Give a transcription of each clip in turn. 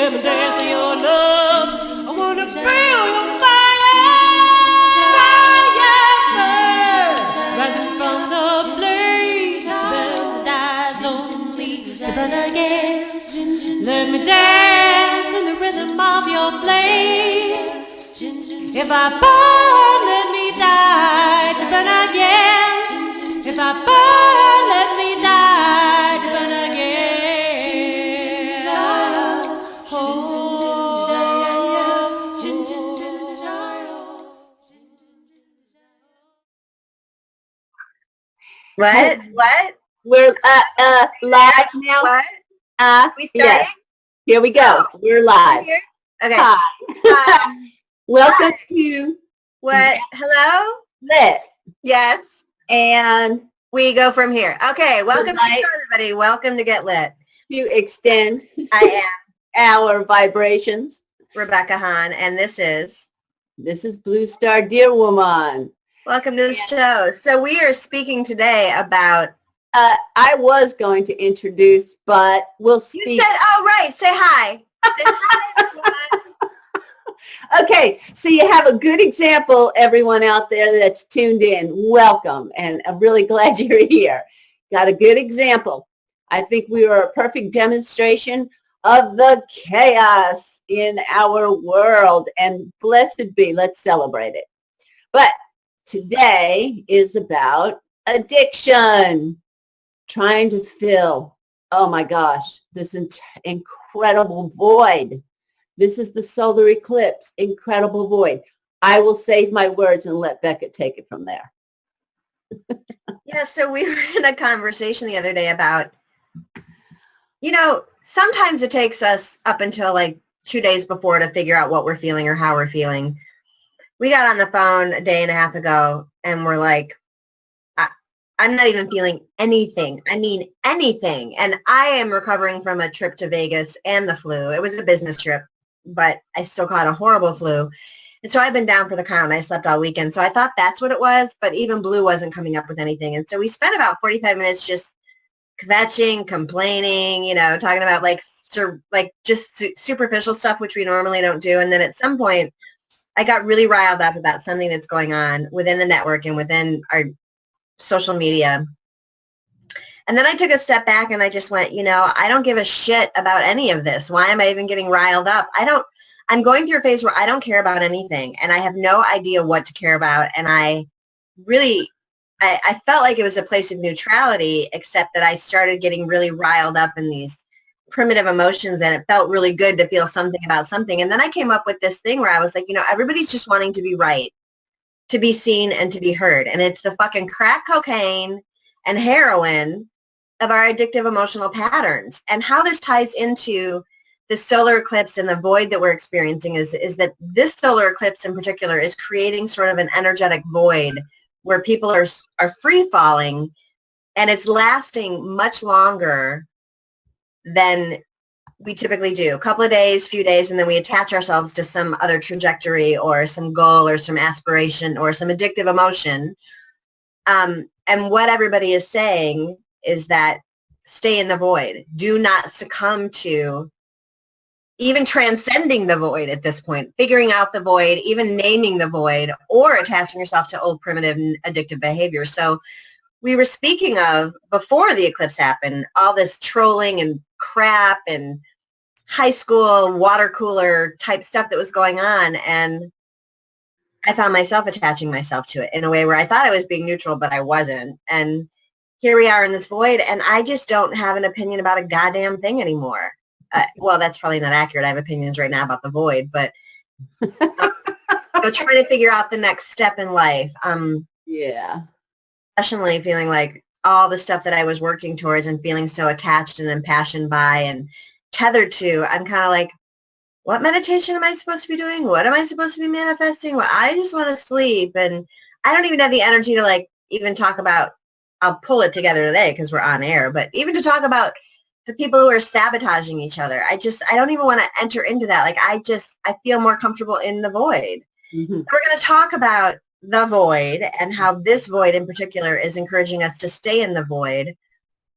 Let me dance in your love. I wanna feel your fire. Fire burn, rising from the flames. Burn dies only to burn again. Let me dance in the rhythm of your flame. If I burn, let me die to burn again. If I burn, let me die to burn again. What? What? We're live now. What? We starting? Yes. Here we go. Oh, We're live. Here? Okay. Hi. Welcome to What? Hello? Lit. Yes. And We go from here. Okay. Welcome to Lit. everybody. Welcome to Get Lit. to extend I am our vibrations. Rebecca Hahn, and this is Blue Star Deer Woman. welcome to the show. So we are speaking today about. I was going to introduce, but we'll You speak. said, "Oh right, say hi." Say hi, everyone. Okay, so you have a good example, everyone out there that's tuned in. Welcome, and I'm really glad you're here. Got a good example. I think we were a perfect demonstration of the chaos in our world, and blessed be, let's celebrate it. But today is about addiction, trying to fill, oh my gosh, this incredible void. This is the solar eclipse, incredible void. I will save my words and let Beckett take it from there. Yeah, so we were in a conversation the other day about, sometimes it takes us up until like 2 days before to figure out what we're feeling or how we're feeling. We got on the phone a day and a half ago and we're like, I'm not even feeling anything. I mean, anything. And I am recovering from a trip to Vegas and the flu. It was a business trip, but I still caught a horrible flu. And so I've been down for the count. I slept all weekend. So I thought that's what it was, but even Blue wasn't coming up with anything. And so we spent about 45 minutes just kvetching, complaining, talking about just superficial stuff, which we normally don't do. And then at some point, I got really riled up about something that's going on within the network and within our social media. And then I took a step back and I just went, I don't give a shit about any of this. Why am I even getting riled up? I'm going through a phase where I don't care about anything and I have no idea what to care about. And I felt like it was a place of neutrality, except that I started getting really riled up in these primitive emotions and it felt really good to feel something about something. And then I came up with this thing where I was like, everybody's just wanting to be right, to be seen and to be heard. And it's the fucking crack cocaine and heroin of our addictive emotional patterns. And how this ties into the solar eclipse and the void that we're experiencing is that this solar eclipse in particular is creating sort of an energetic void where people are free falling, and it's lasting much longer than we typically do. A couple of days, few days, and then we attach ourselves to some other trajectory or some goal or some aspiration or some addictive emotion. And what everybody is saying is that stay in the void. Do not succumb to even transcending the void at this point, figuring out the void, even naming the void, or attaching yourself to old primitive and addictive behavior. So we were speaking of, before the eclipse happened, all this trolling and crap and high school water cooler type stuff that was going on, and I found myself attaching myself to it in a way where I thought I was being neutral, but I wasn't. And here we are in this void, and I just don't have an opinion about a goddamn thing anymore. Well, that's probably not accurate. I have opinions right now about the void, but I'm trying to figure out the next step in life. Yeah. Especially feeling like all the stuff that I was working towards and feeling so attached and impassioned by and tethered to, I'm kind of like, what meditation am I supposed to be doing? What am I supposed to be manifesting? Well, I just want to sleep, and I don't even have the energy to even talk about, I'll pull it together today because we're on air, but even to talk about the people who are sabotaging each other. I don't even want to enter into that. I feel more comfortable in the void. Mm-hmm. We're going to talk about the void and how this void in particular is encouraging us to stay in the void.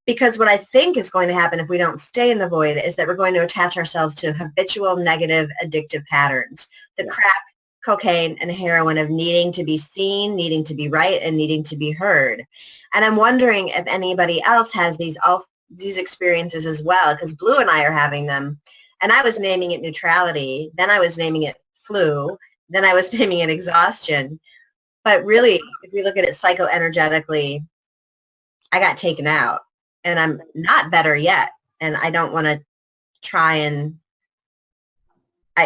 Because what I think is going to happen if we don't stay in the void is that we're going to attach ourselves to habitual, negative, addictive patterns. The crack, cocaine, and heroin of needing to be seen, needing to be right, and needing to be heard. And I'm wondering if anybody else has these experiences as well, because Blue and I are having them. And I was naming it neutrality. Then I was naming it flu. Then I was naming it exhaustion. But really, if we look at it psychoenergetically, I got taken out. And I'm not better yet. And I don't want to try and,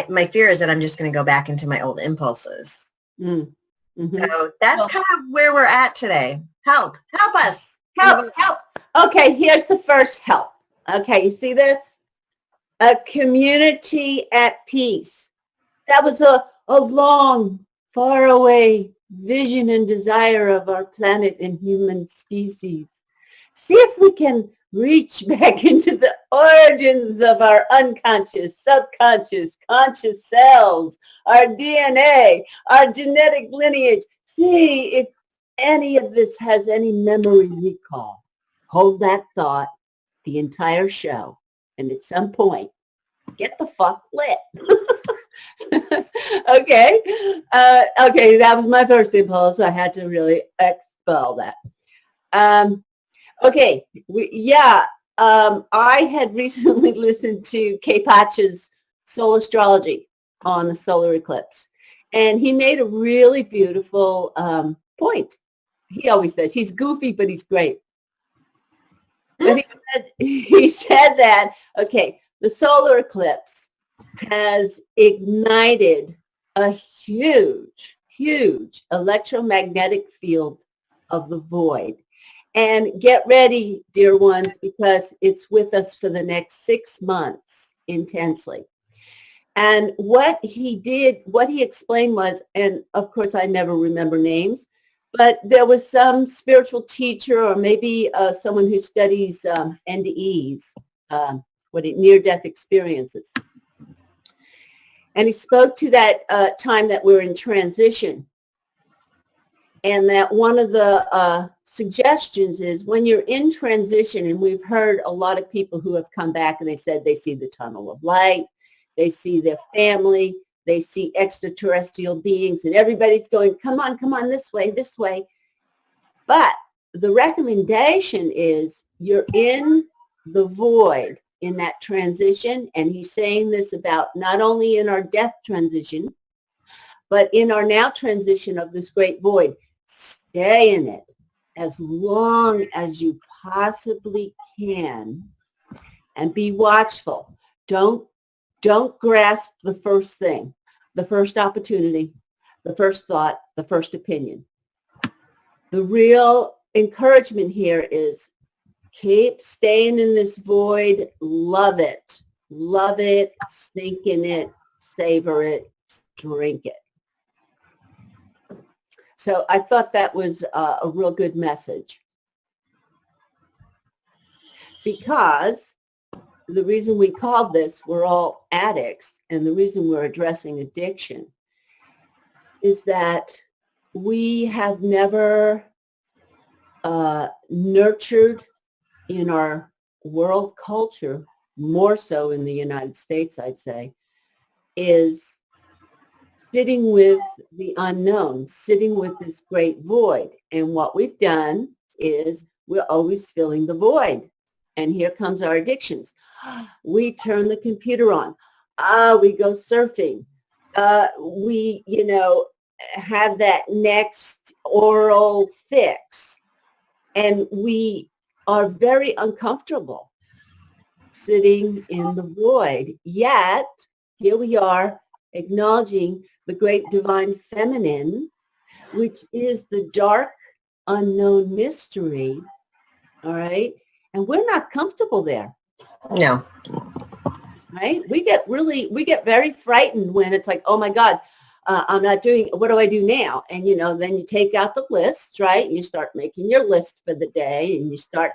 my fear is that I'm just going to go back into my old impulses. Mm-hmm. So that's kind of where we're at today. Help us. Help. Okay, here's the first help. Okay, you see this? A community at peace. That was a long, far away vision and desire of our planet and human species. See if we can reach back into the origins of our unconscious, subconscious, conscious cells, our DNA, our genetic lineage. See if any of this has any memory recall. Hold that thought the entire show. And at some point, get the fuck lit. Okay. Okay, that was my first impulse. I had to really expel that. Okay, I had recently listened to Kay Patch's Soul Astrology on the solar eclipse, and he made a really beautiful point. He always says he's goofy, but he's great. But he said that, okay, the solar eclipse has ignited a huge, huge electromagnetic field of the void. And get ready, dear ones, because it's with us for the next 6 months intensely. And what he explained was, and of course I never remember names, but there was some spiritual teacher or maybe someone who studies NDEs, near-death experiences. And he spoke to that time that we're in transition. And that one of the suggestions is when you're in transition, and we've heard a lot of people who have come back and they said they see the tunnel of light, they see their family, they see extraterrestrial beings, and everybody's going, come on, this way, this way. But the recommendation is you're in the void in that transition, and he's saying this about not only in our death transition, but in our now transition of this great void. Stay in it as long as you possibly can and be watchful. Don't grasp the first thing, the first opportunity, the first thought, the first opinion. The real encouragement here is keep staying in this void. Love it, sink in it, savor it, drink it. So I thought that was a real good message, because the reason we called this, we're all addicts, and the reason we're addressing addiction is that we have never nurtured in our world culture, more so in the United States, I'd say, is sitting with the unknown, sitting with this great void. And what we've done is we're always filling the void. And here comes our addictions. We turn the computer on. We go surfing. We, have that next oral fix. And we are very uncomfortable sitting in the void. Yet, here we are acknowledging the great divine feminine, which is the dark, unknown mystery, all right? And we're not comfortable there. No. Right? We get very frightened when it's like, oh my God, I'm not doing, what do I do now? And, then you take out the list, right? And you start making your list for the day, and you start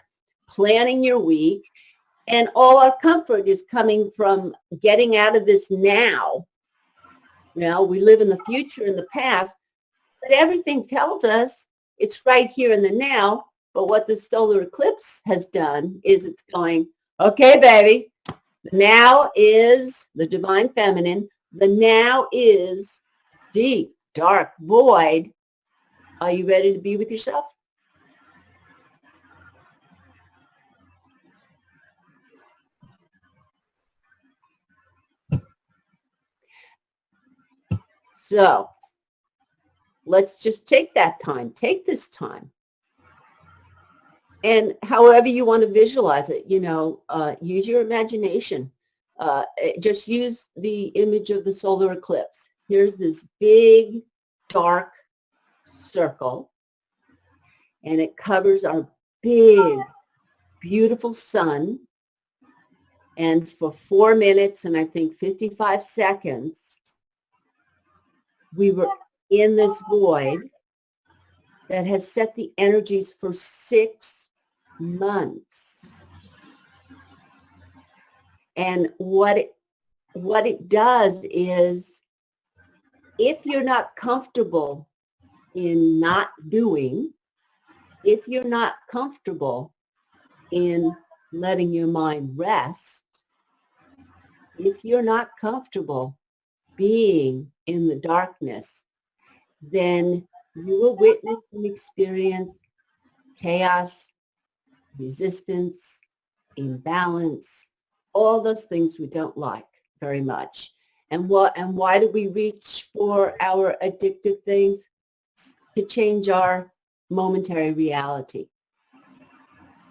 planning your week. And all our comfort is coming from getting out of this now. We live in the future and the past, but everything tells us it's right here in the now. But what the solar eclipse has done is it's going, okay, baby, now is the divine feminine. The now is deep, dark void. Are you ready to be with yourself? So let's just take that time. Take this time. And however you want to visualize it, use your imagination. Just use the image of the solar eclipse. Here's this big, dark circle, and it covers our big, beautiful sun. And for 4 minutes and I think 55 seconds, we were in this void that has set the energies for 6 months. And what it does is, if you're not comfortable in not doing, if you're not comfortable in letting your mind rest, if you're not comfortable being in the darkness, then you will witness and experience chaos, resistance, imbalance, all those things we don't like very much. And why do we reach for our addictive things? To change our momentary reality,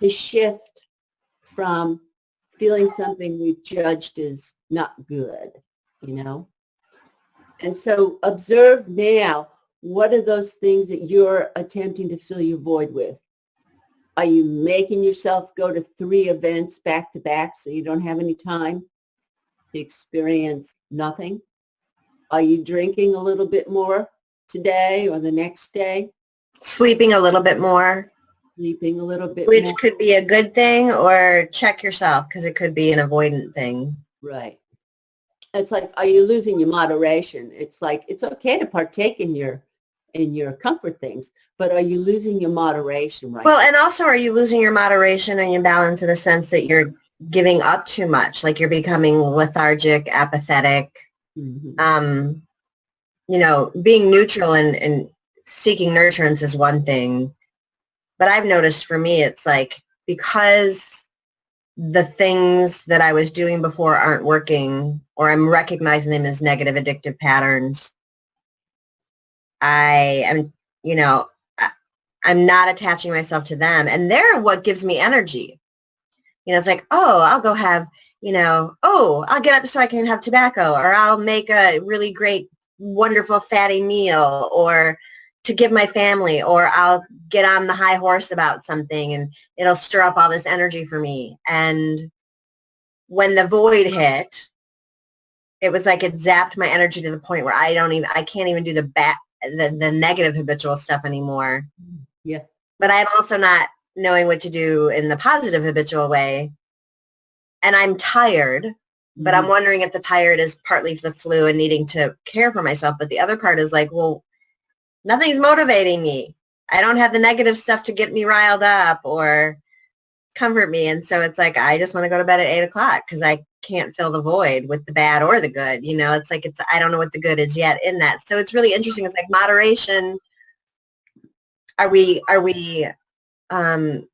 to shift from feeling something we judged as not good, And so observe now, what are those things that you're attempting to fill your void with? Are you making yourself go to 3 events back to back so you don't have any time to experience nothing? Are you drinking a little bit more today or the next day? Sleeping a little bit more. Sleeping a little bit Which more. could be a good thing, or check yourself, because it could be an avoidant thing. Right. It's like, are you losing your moderation? It's like, it's okay to partake in your comfort things, but are you losing your moderation right Well, now? and also, are you losing your moderation and your balance in the sense that you're giving up too much? Like you're becoming lethargic, apathetic, Mm-hmm. Being neutral and seeking nurturance is one thing. But I've noticed for me, it's like, because the things that I was doing before aren't working, or I'm recognizing them as negative addictive patterns, I am, I'm not attaching myself to them. And they're what gives me energy. It's like, oh, I'll go have, I'll get up so I can have tobacco, or I'll make a really great, wonderful, fatty meal, or to give my family, or I'll get on the high horse about something and it'll stir up all this energy for me. And when the void hit, it was like it zapped my energy to the point where I can't even do the negative habitual stuff anymore. Yeah. But I'm also not knowing what to do in the positive habitual way. And I'm tired, but I'm wondering if the tired is partly the flu and needing to care for myself. But the other part is like, well, nothing's motivating me. I don't have the negative stuff to get me riled up or comfort me. And so it's like, I just want to go to bed at 8 o'clock because I can't fill the void with the bad or the good. It's like, I don't know what the good is yet in that. So it's really interesting. It's like moderation. Are we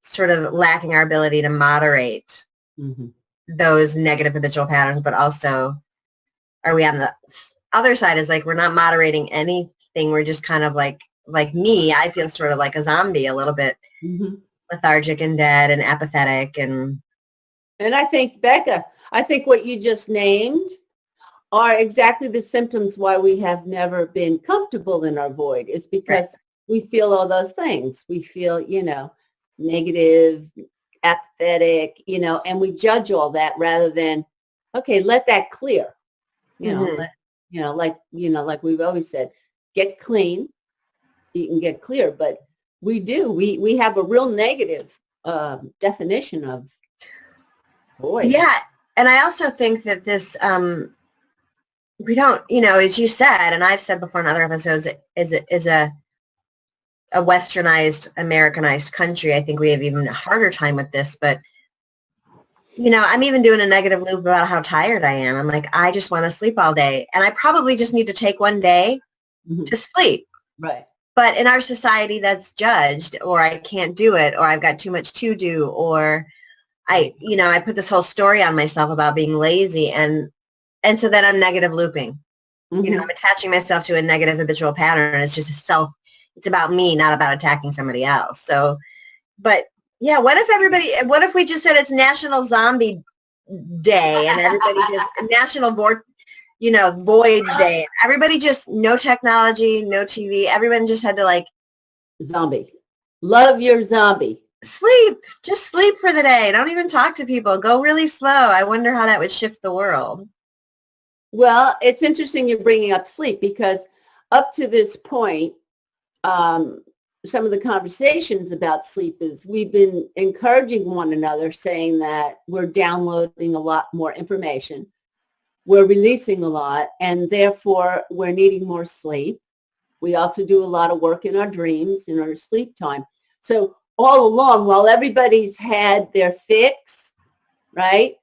sort of lacking our ability to moderate those negative habitual patterns, but also are we on the other side is like, we're not moderating anything. We're just kind of like me, I feel sort of like a zombie, a little bit lethargic and dead and apathetic. And I think, Becca, what you just named are exactly the symptoms why we have never been comfortable in our void, is because we feel all those things. We feel, negative, apathetic, and we judge all that rather than, okay, let that clear. Like we've always said, get clean so you can get clear. But we have a real negative definition of void. Yeah. And I also think that this, we don't, as you said, and I've said before in other episodes, is a a westernized, Americanized country, I think we have even a harder time with this. But, you know, I'm even doing a negative loop about how tired I am. I'm like, I just want to sleep all day. And I probably just need to take one day Mhm. to sleep. Right. But in our society, that's judged, or I can't do it, or I've got too much to do, or I put this whole story on myself about being lazy, and so then I'm negative looping. You know, Mhm. I'm attaching myself to a negative habitual pattern. It's just it's about me, not about attacking somebody else. So, but yeah, what if we just said it's National Zombie Day and everybody just National Void Day. Everybody just no technology, no TV. Everyone just had to like Zombie. Love your zombie. sleep. Just sleep for the day. Don't even talk to people. Go really slow. I wonder how that would shift the world. Well, it's interesting you're bringing up sleep because up to this point, some of the conversations about sleep is we've been encouraging one another, saying that we're downloading a lot more information, we're releasing a lot, and therefore we're needing more sleep. We also do a lot of work in our dreams, in our sleep time. So all along, while everybody's had their fix, right?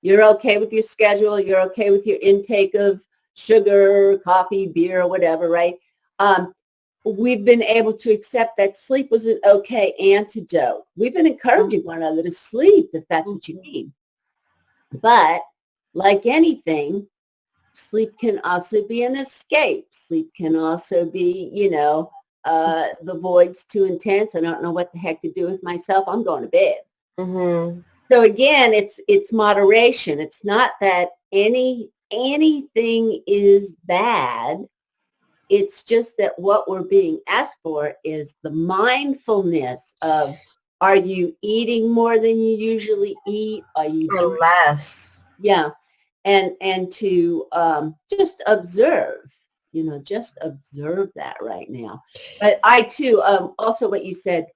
You're okay with your schedule. You're okay with your intake of sugar, coffee, beer, whatever, right? We've been able to accept that sleep was an okay antidote. We've been encouraging one another to sleep if that's what you need. But like anything, sleep can also be an escape. Sleep can also be, the void's too intense. I don't know what the heck to do with myself. I'm going to bed. Mm-hmm. So again, it's moderation. It's not that anything is bad. It's just that what we're being asked for is the mindfulness of, are you eating more than you usually eat? Are you Or doing, less. yeah, and to just observe, just observe that right now. But I too, also what you said,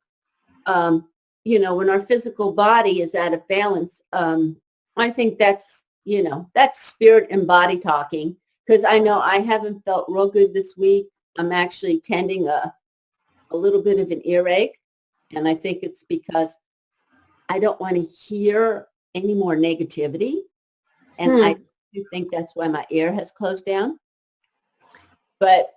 when our physical body is out of balance, I think that's spirit and body talking. Because I know I haven't felt real good this week. I'm actually tending a little bit of an earache. And I think it's because I don't want to hear any more negativity. And I do think that's why my ear has closed down. But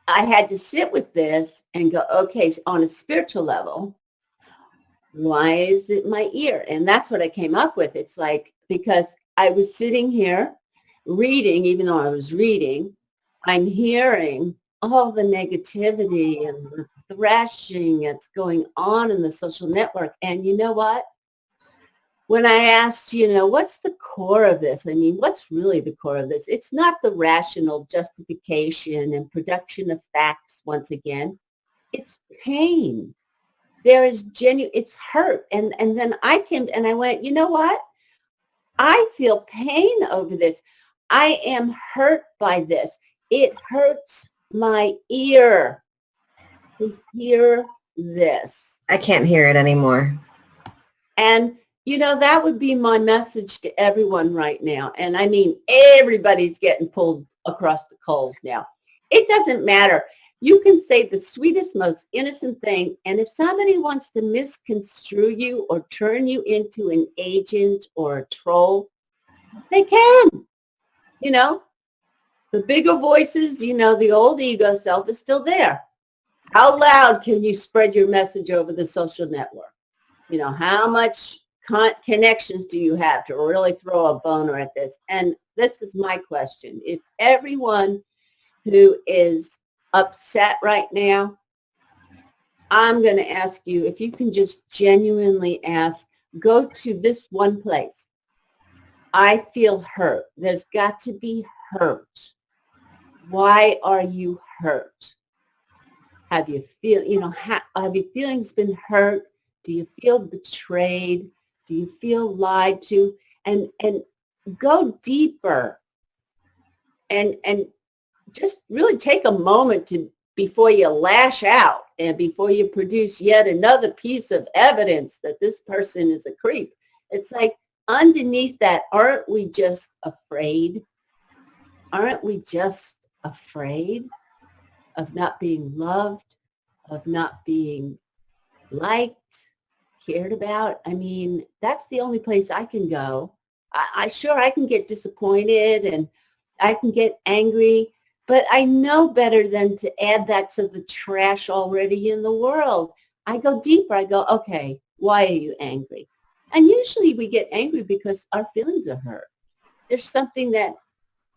I had to sit with this and go, okay, on a spiritual level, why is it my ear? And that's what I came up with. It's like, because I was sitting here reading, even though I was reading, I'm hearing all the negativity and the thrashing that's going on in the social network. And you know what? When I asked, what's the core of this? I mean, what's really the core of this? It's not the rational justification and production of facts once again. It's pain. There is genuine, it's hurt. And then I came and I went, you know what? I feel pain over this. I am hurt by this. It hurts my ear to hear this. I can't hear it anymore. And, that would be my message to everyone right now. And I mean, everybody's getting pulled across the coals now. It doesn't matter. You can say the sweetest, most innocent thing, and if somebody wants to misconstrue you or turn you into an agent or a troll, they can. The bigger voices, the old ego self is still there. How loud can you spread your message over the social network? How much connections do you have to really throw a boner at this? And this is my question. If everyone who is upset right now, I'm going to ask you if you can just genuinely ask, go to this one place. I feel hurt. There's got to be hurt. Why are you hurt? Have your feelings been hurt? Do you feel betrayed? Do you feel lied to? And go deeper and just really take a moment before you lash out and before you produce yet another piece of evidence that this person is a creep. It's like underneath that, aren't we just afraid? Aren't we just afraid of not being loved, of not being liked, cared about. I mean, that's the only place I can go. I can get disappointed and I can get angry, but I know better than to add that to the trash already in the world. I go deeper. I go, okay, why are you angry? And usually we get angry because our feelings are hurt. There's something that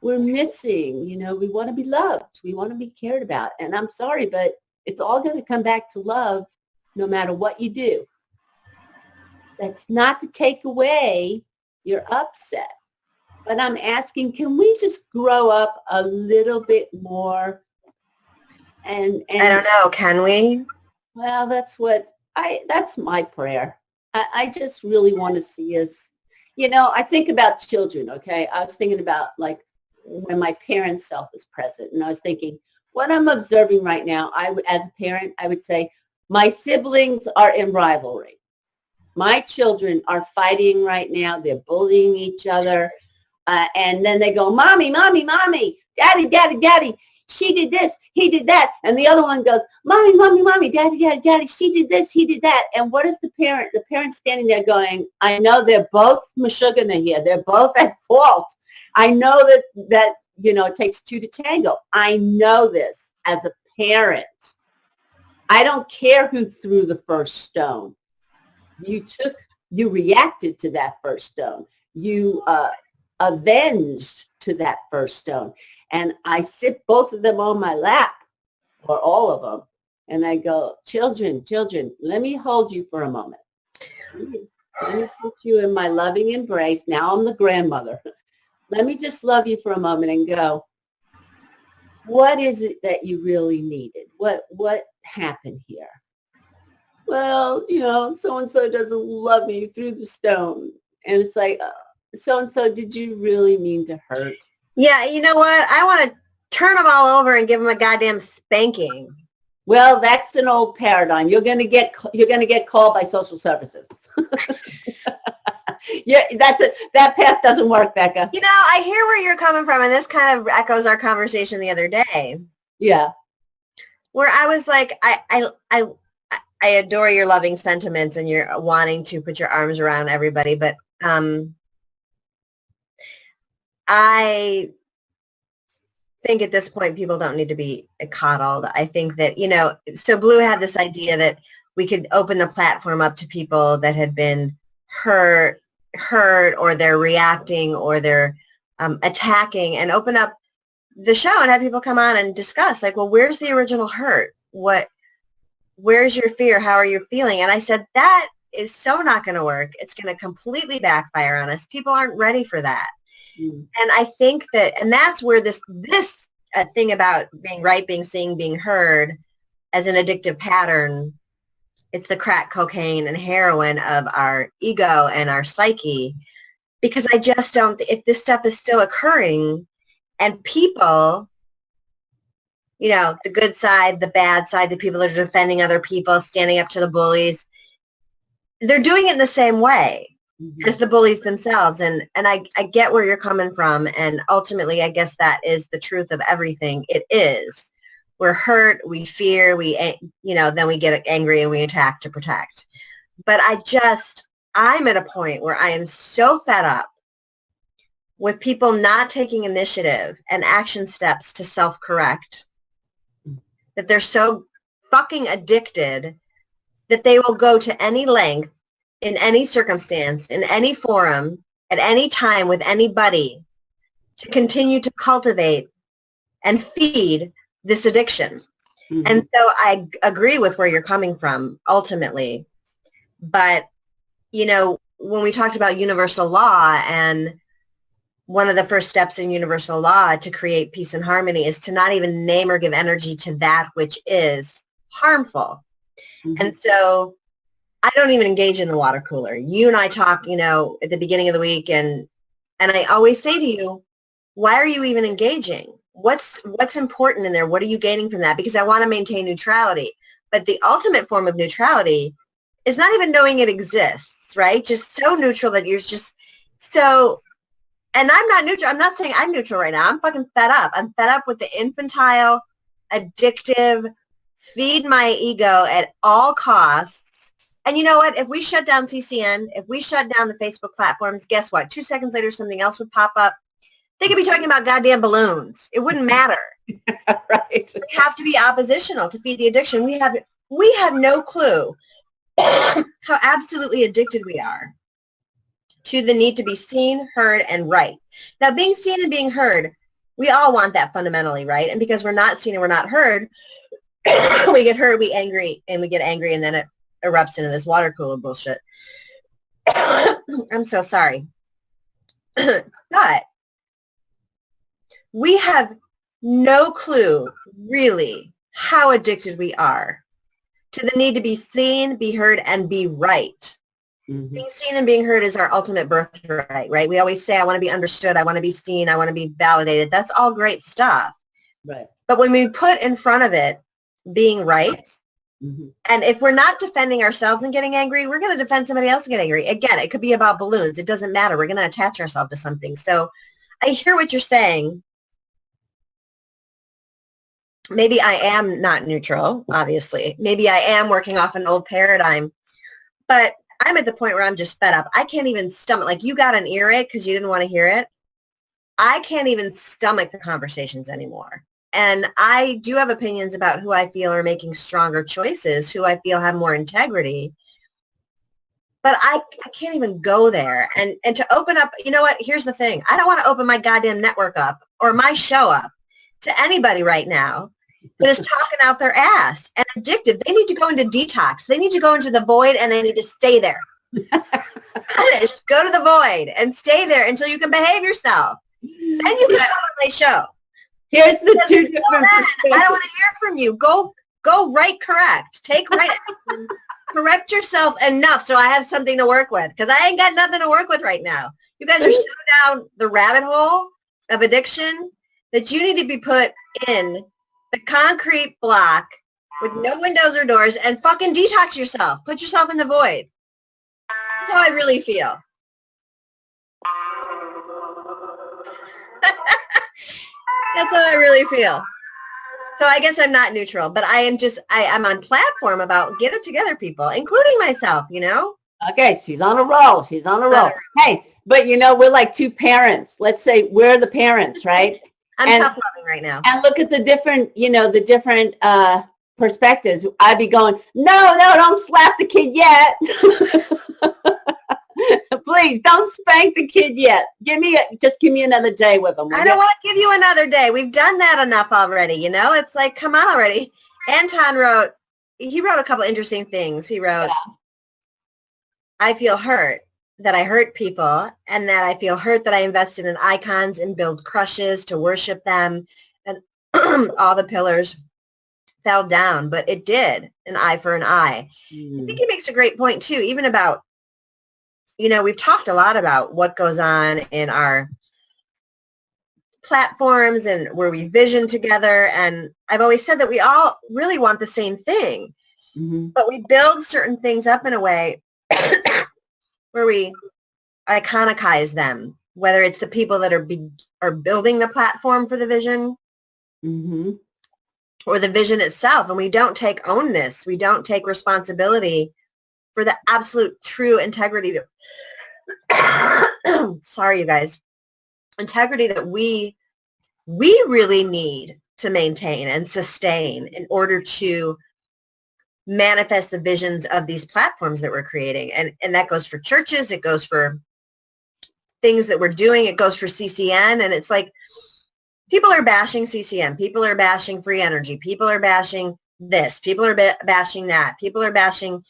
we're missing. You know, we want to be loved. We want to be cared about. And I'm sorry, but it's all going to come back to love no matter what you do. That's not to take away your upset. But I'm asking, can we just grow up a little bit more? And I don't know, can we? well, that's my prayer. I just really want to see us, you know, I think about children, okay? I was thinking about like when my parents' self is present, and I was thinking, what I'm observing right now, as a parent, I would say, my siblings are in rivalry. My children are fighting right now. They're bullying each other. And then they go, mommy, mommy, mommy, daddy, daddy, daddy, she did this, he did that. And the other one goes, mommy, mommy, mommy, daddy, daddy, daddy, she did this, he did that. And what is the parent? The parent's standing there going, I know they're both mashugana here. They're both at fault. I know that, you know, it takes two to tango. I know this as a parent. I don't care who threw the first stone. You reacted to that first stone. You avenged to that first stone. And I sit both of them on my lap, or all of them, and I go, children, let me hold you for a moment. Let me put you in my loving embrace. Now I'm the grandmother. Let me just love you for a moment and go, what is it that you really needed? What happened here? Well, you know, so-and-so doesn't love me, threw the stone. And it's like, so-and-so, did you really mean to hurt? Yeah, you know what? I want to turn them all over and give them a goddamn spanking. Well, that's an old paradigm. You're going to get called by social services. Yeah, that path doesn't work, Becca. You know, I hear where you're coming from, and this kind of echoes our conversation the other day. Yeah. Where I was like, I adore your loving sentiments and you're wanting to put your arms around everybody, but I think at this point people don't need to be coddled. I think that, you know, so Blue had this idea that we could open the platform up to people that had been hurt or they're reacting or they're attacking, and open up the show and have people come on and discuss, like, well, where's the original hurt? Where's your fear? How are you feeling? And I said, that is so not going to work. It's going to completely backfire on us. People aren't ready for that. And I think that, and that's where this thing about being right, being seen, being heard as an addictive pattern, it's the crack cocaine and heroin of our ego and our psyche, because I just don't, if this stuff is still occurring and people, you know, the good side, the bad side, the people that are defending other people, standing up to the bullies, they're doing it in the same way as the bullies themselves. And I get where you're coming from. And ultimately, I guess that is the truth of everything. It is. We're hurt, we fear, then we get angry and we attack to protect. But I'm at a point where I am so fed up with people not taking initiative and action steps to self-correct, that they're so fucking addicted that they will go to any length, in any circumstance, in any forum, at any time, with anybody, to continue to cultivate and feed this addiction. Mm-hmm. And so I agree with where you're coming from, ultimately. But, you know, when we talked about universal law, and one of the first steps in universal law to create peace and harmony is to not even name or give energy to that which is harmful. Mm-hmm. And so I don't even engage in the water cooler. You and I talk, you know, at the beginning of the week, and I always say to you, why are you even engaging? What's important in there? What are you gaining from that? Because I want to maintain neutrality. But the ultimate form of neutrality is not even knowing it exists, right? Just so neutral that you're just so, and I'm not neutral. I'm not saying I'm neutral right now. I'm fucking fed up. I'm fed up with the infantile, addictive, feed my ego at all costs. And you know what? If we shut down CCN, if we shut down the Facebook platforms, guess what? 2 seconds later, something else would pop up. They could be talking about goddamn balloons. It wouldn't matter. Right. We have to be oppositional to feed the addiction. We have no clue how absolutely addicted we are to the need to be seen, heard, and right. Now, being seen and being heard, we all want that fundamentally, right? And because we're not seen and we're not heard, we get hurt, we get angry, and then it erupts into this water cooler bullshit. I'm so sorry. But we have no clue, really, how addicted we are to the need to be seen, be heard, and be right. Mm-hmm. Being seen and being heard is our ultimate birthright, right? We always say, I want to be understood, I want to be seen, I want to be validated. That's all great stuff. Right. But when we put in front of it being right, Mm-hmm. and if we're not defending ourselves and getting angry, we're going to defend somebody else and get angry. Again, it could be about balloons. It doesn't matter. We're going to attach ourselves to something. So I hear what you're saying. Maybe I am not neutral, obviously. Maybe I am working off an old paradigm. But I'm at the point where I'm just fed up. I can't even stomach, like you got an earache because you didn't want to hear it. I can't even stomach the conversations anymore. And I do have opinions about who I feel are making stronger choices, who I feel have more integrity. But I can't even go there. And to open up, you know what? Here's the thing. I don't want to open my goddamn network up or my show up to anybody right now that is talking out their ass and addicted. They need to go into detox. They need to go into the void and they need to stay there. Just go to the void and stay there until you can behave yourself. Then you can come on my show. Here's the two different I perspectives. don't want to hear from you. Go right correct. Take right action. Correct yourself enough so I have something to work with because I ain't got nothing to work with right now. You guys are so down the rabbit hole of addiction that you need to be put in the concrete block with no windows or doors and fucking detox yourself. Put yourself in the void. That's how I really feel. That's how I really feel. So I guess I'm not neutral, but I'm on platform about get it together, people, including myself, you know? Okay, she's on a roll. She's on a roll. Hey, but you know, we're like two parents. Let's say we're the parents, right? I'm tough loving right now. And look at the different, the different perspectives. I'd be going, no, don't slap the kid yet. Please don't spank the kid yet. Just give me another day with them. I don't want to give you another day. We've done that enough already, you know? It's like, come on already. Anton wrote a couple interesting things. He wrote, I feel hurt that I hurt people and that I feel hurt that I invested in icons and build crushes to worship them and all the pillars fell down, but it did, an eye for an eye. I think he makes a great point too, even about, we've talked a lot about what goes on in our platforms and where we vision together. And I've always said that we all really want the same thing, but we build certain things up in a way where we iconicize them, whether it's the people that are building the platform for the vision or the vision itself. And we don't take ownness. We don't take responsibility for the absolute true integrity that sorry, you guys, integrity that we really need to maintain and sustain in order to manifest the visions of these platforms that we're creating. And that goes for churches, it goes for things that we're doing, it goes for CCN. And it's like, people are bashing CCN, people are bashing free energy, people are bashing this, people are bashing that, people are bashing,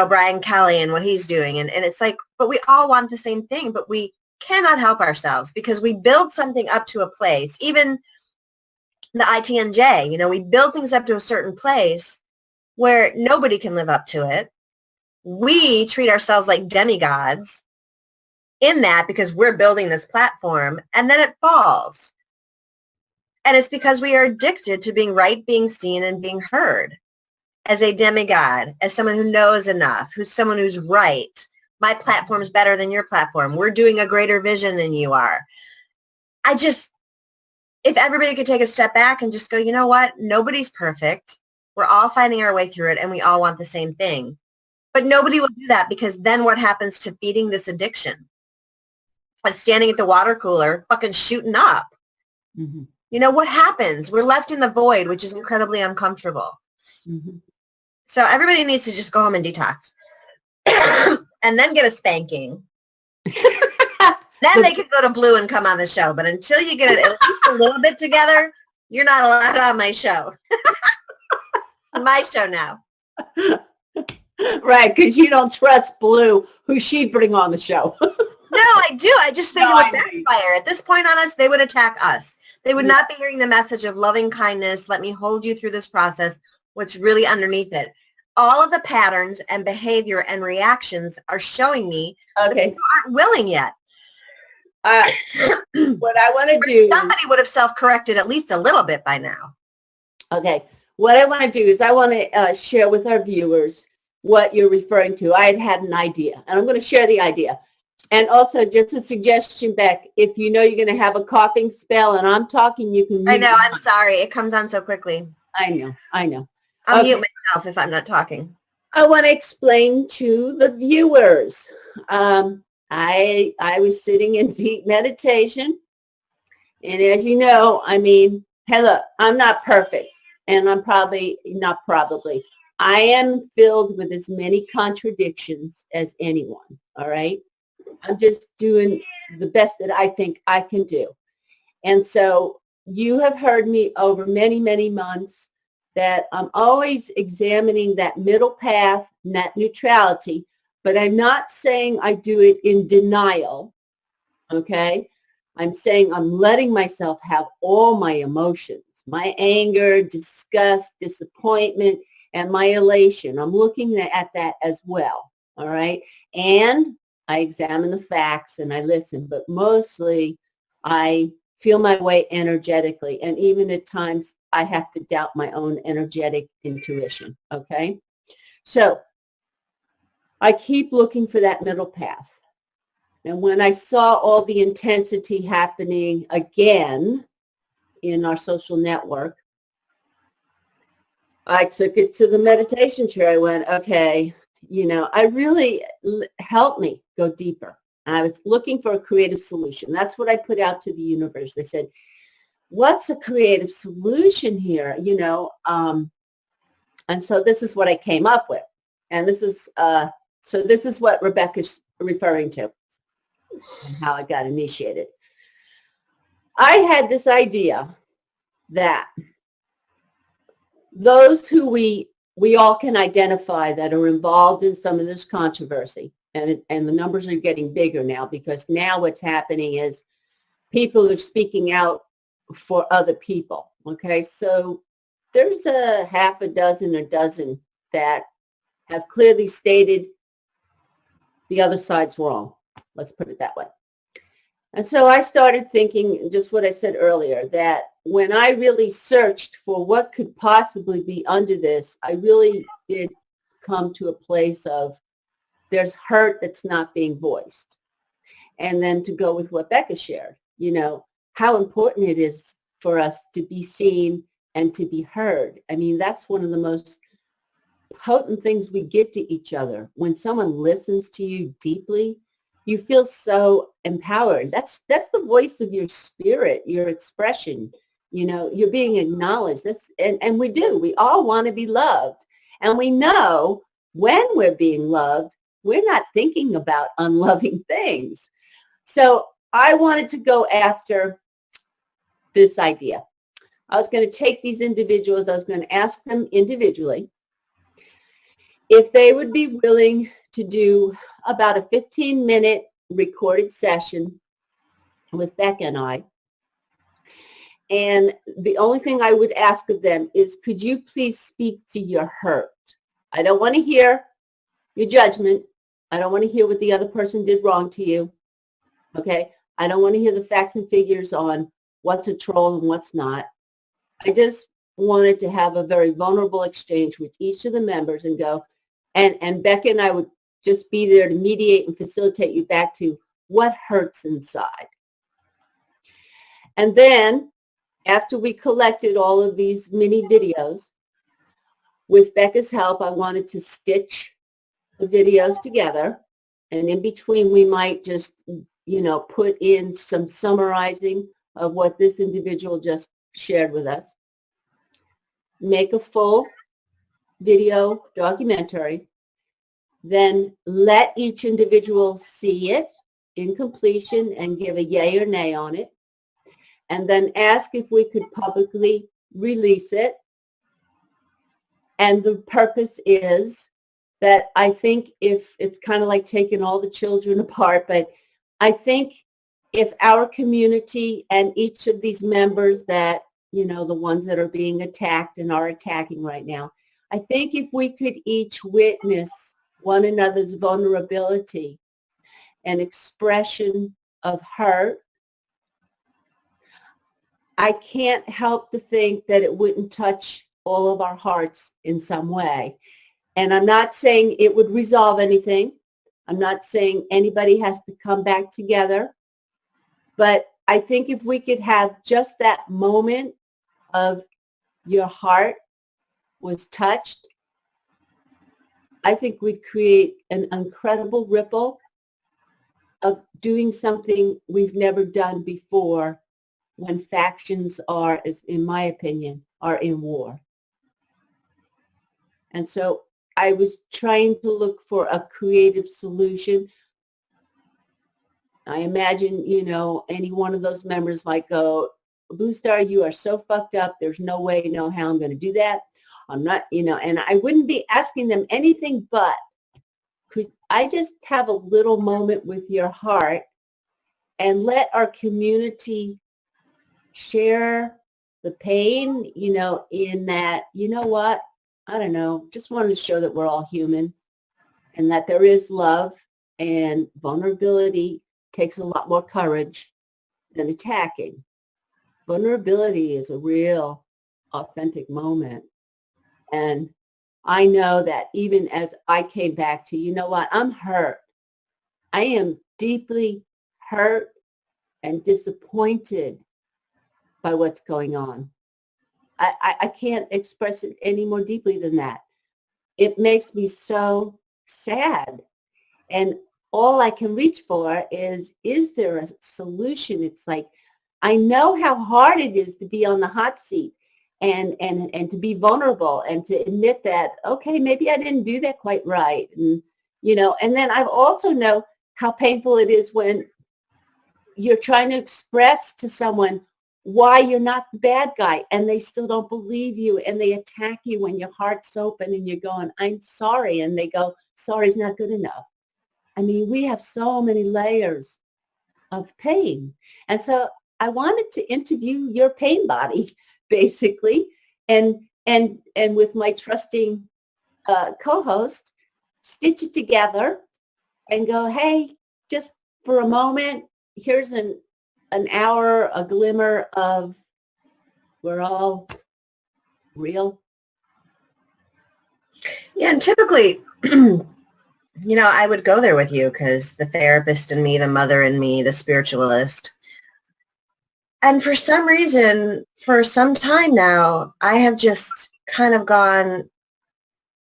Brian Kelly and what he's doing. And it's like, but we all want the same thing, but we cannot help ourselves because we build something up to a place, even the ITNJ, we build things up to a certain place where nobody can live up to it. We treat ourselves like demigods in that because we're building this platform, and then it falls. And it's because we are addicted to being right, being seen, and being heard as a demigod, as someone who knows enough, someone who's right. My platform is better than your platform. We're doing a greater vision than you are. If everybody could take a step back and just go, you know what? Nobody's perfect. We're all finding our way through it, and we all want the same thing. But nobody will do that, because then what happens to feeding this addiction? Like standing at the water cooler, fucking shooting up. Mm-hmm. You know, what happens? We're left in the void, which is incredibly uncomfortable. Mm-hmm. So everybody needs to just go home and detox. And then get a spanking. Then they could go to Blue and come on the show. But until you get it at least a little bit together, you're not allowed on my show. My show now. Right, because you don't trust Blue, who she'd bring on the show. No, I do. I just think it would backfire. At this point on us, they would attack us. They would not be hearing the message of loving kindness. Let me hold you through this process. What's really underneath it? All of the patterns and behavior and reactions are showing me that people aren't willing yet. What I want to do... Somebody would have self-corrected at least a little bit by now. Okay. What I want to do is I want to share with our viewers what you're referring to. I had an idea, and I'm going to share the idea. And also, just a suggestion, Beck, if you know you're going to have a coughing spell and I'm talking, you can... I know. I'm sorry. It comes on so quickly. I know. I'll mute myself if I'm not talking. I want to explain to the viewers. I was sitting in deep meditation, and as you know, I mean, hey, look, I'm not perfect, and I'm probably. I am filled with as many contradictions as anyone, all right? I'm just doing the best that I think I can do. And so you have heard me over many, many months that I'm always examining that middle path, net neutrality, but I'm not saying I do it in denial, okay? I'm saying I'm letting myself have all my emotions, my anger, disgust, disappointment, and my elation. I'm looking at that as well, all right? And I examine the facts and I listen, but mostly I feel my way energetically, and even at times I have to doubt my own energetic intuition, okay? So I keep looking for that middle path. And when I saw all the intensity happening again in our social network, I took it to the meditation chair. I went, okay, you know, I really helped me go deeper. I was looking for a creative solution. That's what I put out to the universe. They said, what's a creative solution here? You know, and so this is what I came up with. And this is, so this is what Rebecca's referring to and how I got initiated. I had this idea that those who we all can identify that are involved in some of this controversy, and the numbers are getting bigger now, because now what's happening is people are speaking out for other people, okay? So there's a half a dozen or dozen that have clearly stated the other side's wrong. Let's put it that way. And so I started thinking just what I said earlier, that when I really searched for what could possibly be under this, I really did come to a place of there's hurt that's not being voiced. And then to go with what Becca shared, you know, how important it is for us to be seen and to be heard. I mean, that's one of the most potent things we give to each other. When someone listens to you deeply, you feel so empowered. That's the voice of your spirit, your expression. You know, you're being acknowledged. And we do. We all want to be loved. And we know when we're being loved, we're not thinking about unloving things. So I wanted to go after this idea. I was going to take these individuals, I was going to ask them individually if they would be willing to do about a 15-minute recorded session with Becca and I. And the only thing I would ask of them is, could you please speak to your hurt? I don't want to hear your judgment. I don't want to hear what the other person did wrong to you. Okay? I don't want to hear the facts and figures on what's a troll and what's not. I just wanted to have a very vulnerable exchange with each of the members and go, and Becca and I would just be there to mediate and facilitate you back to what hurts inside. And then, after we collected all of these mini videos, With Becca's help, I wanted to stitch the videos together, and in between we might just, put in some summarizing of what this individual just shared with us. Make a full video documentary, then let each individual see it in completion and give a yay or nay on it, and then ask if we could publicly release it. And the purpose is that I think if it's kind of like taking all the children apart, but I think if our community and each of these members that, the ones that are being attacked and are attacking right now, I think if we could each witness one another's vulnerability and expression of hurt, I can't help to think that it wouldn't touch all of our hearts in some way. And I'm not saying it would resolve anything. I'm not saying anybody has to come back together. But I think if we could have just that moment of your heart was touched, I think we'd create an incredible ripple of doing something we've never done before when factions are, in my opinion, are in war. And so I was trying to look for a creative solution. I imagine, any one of those members might go, Blue Star, you are so fucked up. There's no way, no how I'm going to do that. I'm not, and I wouldn't be asking them anything but, could I just have a little moment with your heart and let our community share the pain, in that, what, I don't know, just wanted to show that we're all human and that there is love, and vulnerability takes a lot more courage than attacking. Vulnerability is a real authentic moment. And I know that even as I came back to, what, I'm hurt. I am deeply hurt and disappointed by what's going on. I can't express it any more deeply than that. It makes me so sad. And all I can reach for is there a solution? It's like, I know how hard it is to be on the hot seat and to be vulnerable and to admit that, okay, maybe I didn't do that quite right. And, and then I also know how painful it is when you're trying to express to someone why you're not the bad guy and they still don't believe you and they attack you when your heart's open and you're going, I'm sorry. And they go, sorry's not good enough. I mean, we have so many layers of pain. And so I wanted to interview your pain body, basically, and with my trusting co-host, stitch it together and go, hey, just for a moment, here's an hour, a glimmer of we're all real. Yeah, and typically, I would go there with you because the therapist in me, the mother in me, the spiritualist. And for some reason, for some time now, I have just kind of gone,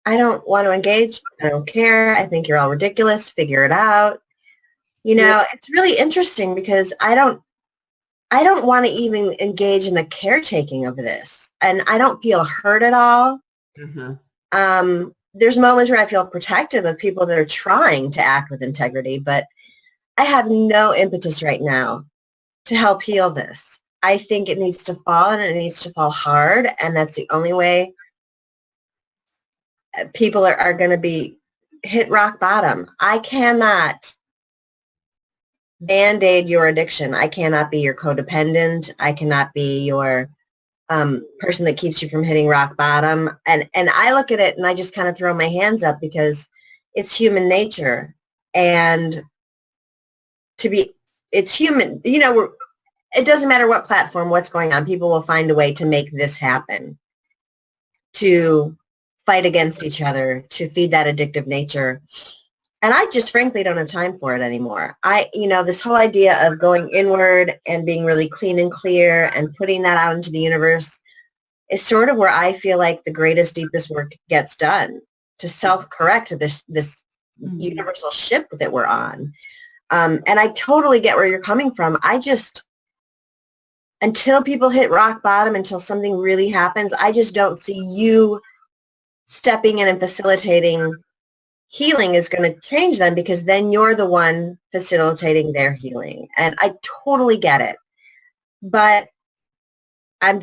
I don't want to engage. I don't care. I think you're all ridiculous. Figure it out. It's really interesting because I don't want to even engage in the caretaking of this. And I don't feel hurt at all. Mm-hmm. There's moments where I feel protective of people that are trying to act with integrity, but I have no impetus right now to help heal this. I think it needs to fall, and it needs to fall hard, and that's the only way people are going to be hit rock bottom. I cannot Band-Aid your addiction. I cannot be your codependent. I cannot be your person that keeps you from hitting rock bottom. And I look at it and I just kind of throw my hands up because it's human nature. And it's human, it doesn't matter what platform, what's going on, people will find a way to make this happen, to fight against each other, to feed that addictive nature. And I just frankly don't have time for it anymore. This whole idea of going inward and being really clean and clear and putting that out into the universe, is sort of where I feel like the greatest, deepest work gets done, to self-correct this universal ship that we're on. And I totally get where you're coming from. I just, until people hit rock bottom, until something really happens, I just don't see you stepping in and facilitating healing is going to change them, because then you're the one facilitating their healing. And I totally get it. But I'm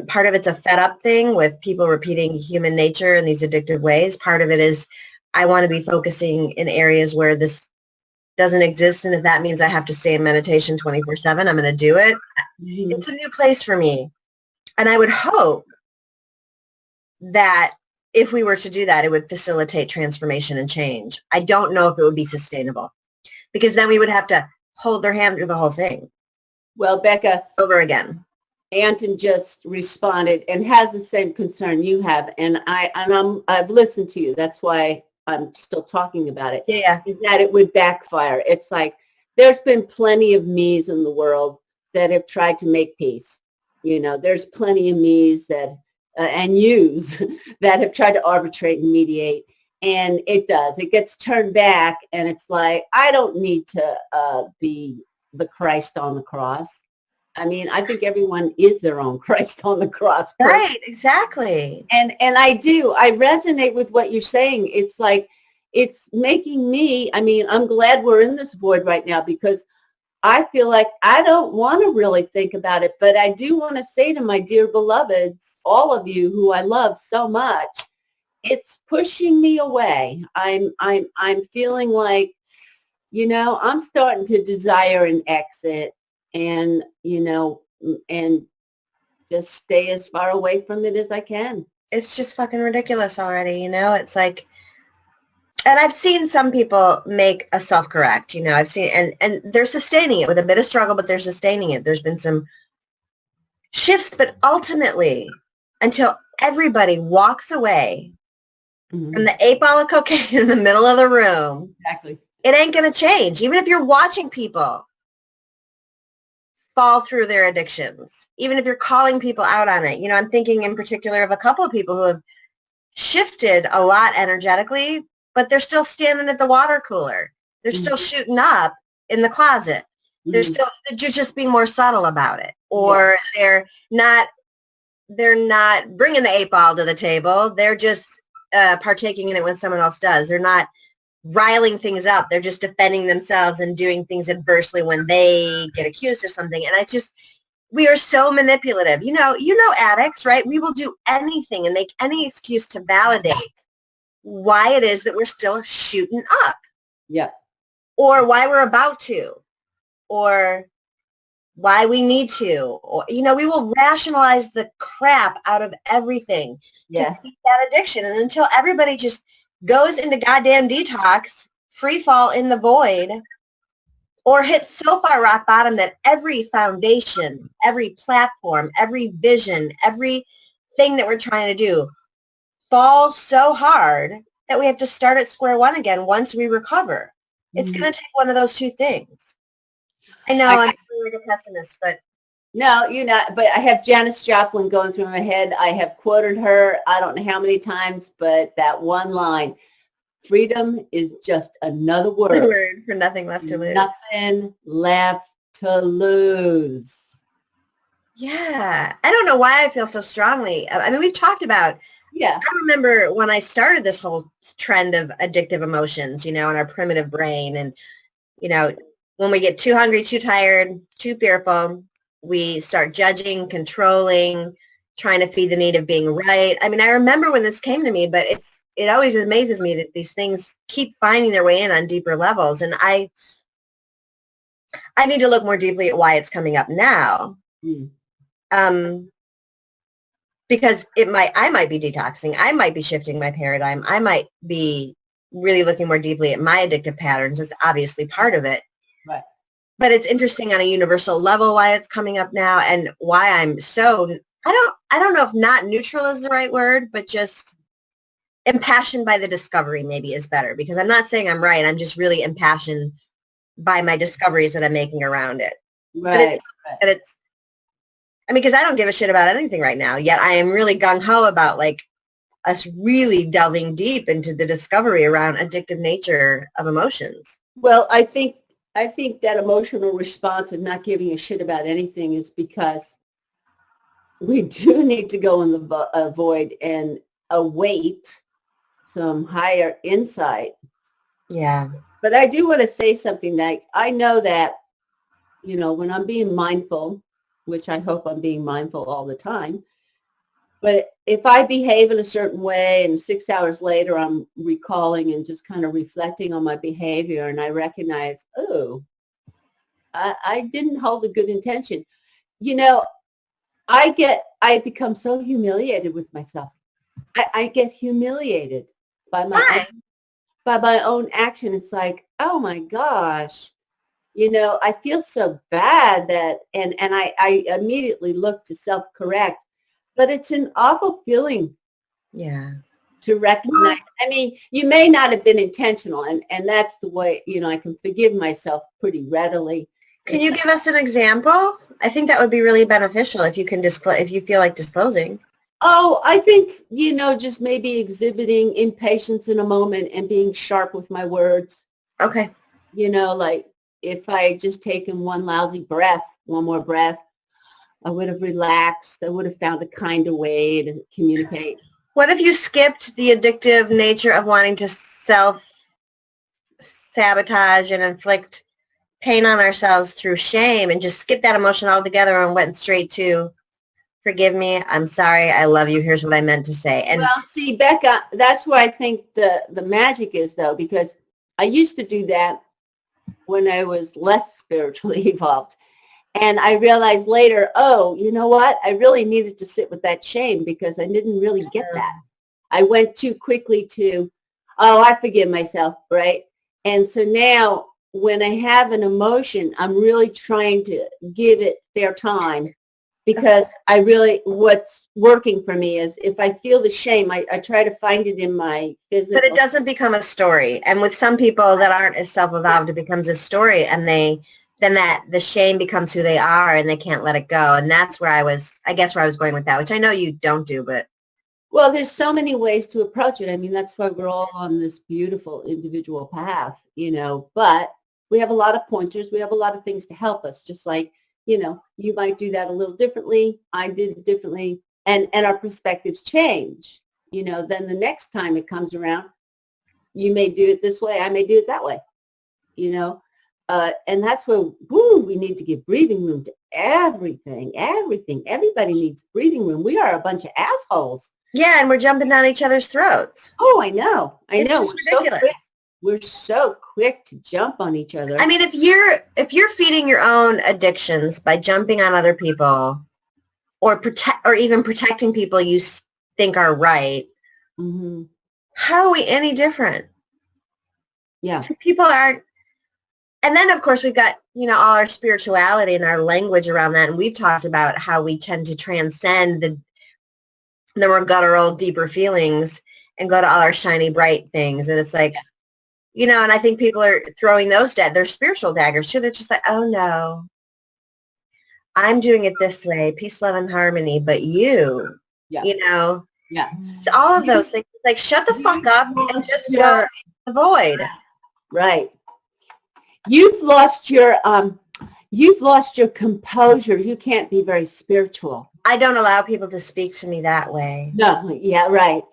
part of it's a fed up thing with people repeating human nature in these addictive ways. Part of it is I want to be focusing in areas where this doesn't exist. And if that means I have to stay in meditation 24/7, I'm going to do it. It's a new place for me. And I would hope that if we were to do that, it would facilitate transformation and change. I don't know if it would be sustainable, because then we would have to hold their hand through the whole thing. Well, Becca, over again. Anton just responded and has the same concern you have, and I've listened to you. That's why I'm still talking about it. Yeah. Is that it would backfire. It's like there's been plenty of me's in the world that have tried to make peace. You know, there's plenty of me's that and yous that have tried to arbitrate and mediate, and it gets turned back, and it's like, I don't need to be the Christ on the cross. I mean, I think everyone is their own Christ on the cross. Right, exactly. And I resonate with what you're saying. It's like, it's making me, I mean, I'm glad we're in this void right now, because I feel like I don't want to really think about it, but I do want to say to my dear beloveds, all of you who I love so much, it's pushing me away. I'm feeling like, you know, I'm starting to desire an exit, and, you know, and just stay as far away from it as I can. It's just fucking ridiculous already, you know? It's like, and I've seen some people make a self-correct, you know, I've seen, and they're sustaining it with a bit of struggle, but they're sustaining it. There's been some shifts, but ultimately, until everybody walks away from the 8 ball of cocaine in the middle of the room, Exactly, it ain't going to change. Even if you're watching people fall through their addictions, even if you're calling people out on it. You know, I'm thinking in particular of a couple of people who have shifted a lot energetically, but they're still standing at the water cooler. They're still shooting up in the closet. They're just being more subtle about it. Or they're not bringing the 8 ball to the table. They're just partaking in it when someone else does. They're not riling things up. They're just defending themselves and doing things adversely when they get accused of something. And I just, we are so manipulative. You know, addicts, right? We will do anything and make any excuse to validate why it is that we're still shooting up. Yeah. Or why we're about to. Or why we need to. Or, you know, we will rationalize the crap out of everything to beat that addiction. And until everybody just goes into goddamn detox, free fall in the void, or hits so far rock bottom that every foundation, every platform, every vision, everything that we're trying to do falls so hard that we have to start at square one again once we recover. It's going to take one of those two things. I know I'm like a pessimist, but no, you're not. But I have Janis Joplin going through my head. I have quoted her, I don't know how many times, but that one line, freedom is just another word for nothing left to lose. Nothing left to lose. Yeah. I don't know why I feel so strongly. I mean, we've talked about, I remember when I started this whole trend of addictive emotions, you know, in our primitive brain. And, you know, when we get too hungry, too tired, too fearful, we start judging, controlling, trying to feed the need of being right. I mean, I remember when this came to me, but it always amazes me that these things keep finding their way in on deeper levels. And I need to look more deeply at why it's coming up now. Because I might be detoxing. I might be shifting my paradigm. I might be really looking more deeply at my addictive patterns. It's obviously part of it. Right. But it's interesting on a universal level why it's coming up now, and why I'm so, I don't know if not neutral is the right word, but just impassioned by the discovery maybe is better, because I'm not saying I'm right. I'm just really impassioned by my discoveries that I'm making around it. Right. But it's I mean, because I don't give a shit about anything right now, yet I am really gung-ho about like us really delving deep into the discovery around addictive nature of emotions. Well, I think that emotional response of not giving a shit about anything is because we do need to go in the void and await some higher insight. Yeah. But I do want to say something that I know that, when I'm being mindful, which I hope I'm being mindful all the time, but if I behave in a certain way and 6 hours later I'm recalling and just kind of reflecting on my behavior and I recognize, oh, I didn't hold a good intention. I become so humiliated with myself. I get humiliated by my own action. It's like, oh my gosh, I feel so bad that, and I immediately look to self-correct, but it's an awful feeling. Yeah. To recognize. I mean, you may not have been intentional, and that's the way, I can forgive myself pretty readily. Can you give us an example? I think that would be really beneficial if you can if you feel like disclosing. Oh, I think, just maybe exhibiting impatience in a moment and being sharp with my words. Okay. Like if I had just taken one more breath, I would have relaxed. I would have found a kinder way to communicate. What if you skipped the addictive nature of wanting to self-sabotage and inflict pain on ourselves through shame and just skip that emotion altogether and went straight to, forgive me, I'm sorry, I love you, here's what I meant to say. And well, see, Becca, that's where I think the magic is, though, because I used to do that when I was less spiritually evolved. And I realized later, oh, you know what? I really needed to sit with that shame because I didn't really get that. I went too quickly to, oh, I forgive myself, right? And so now when I have an emotion, I'm really trying to give it fair time because what's working for me is if I feel the shame, I try to find it in my physical. But it doesn't become a story. And with some people that aren't as self-evolved, it becomes a story, and then the shame becomes who they are and they can't let it go. And that's where I was going with that, which I know you don't do, but. Well, there's so many ways to approach it. I mean, that's why we're all on this beautiful individual path, but we have a lot of pointers. We have a lot of things to help us, just like, you might do that a little differently. I did it differently. And our perspectives change, then the next time it comes around, you may do it this way. I may do it that way, and that's where, we need to give breathing room to everything. Everybody needs breathing room. We are a bunch of assholes. Yeah, and we're jumping down each other's throats. Oh, I know. It's just ridiculous. We're so quick to jump on each other. I mean, if you're feeding your own addictions by jumping on other people or even protecting people you think are right, mm-hmm. How are we any different? Yeah. So people aren't. And then, of course, we've got, all our spirituality and our language around that. And we've talked about how we tend to transcend the more guttural, deeper feelings and go to all our shiny, bright things. And it's like, and I think people are throwing they're spiritual daggers too. They're just like, oh no, I'm doing it this way, peace, love, and harmony. But you, Yeah. all of those things, like shut the fuck up and just go in the void. Right. You've lost your composure. You can't be very spiritual. I don't allow people to speak to me that way. No, yeah, right.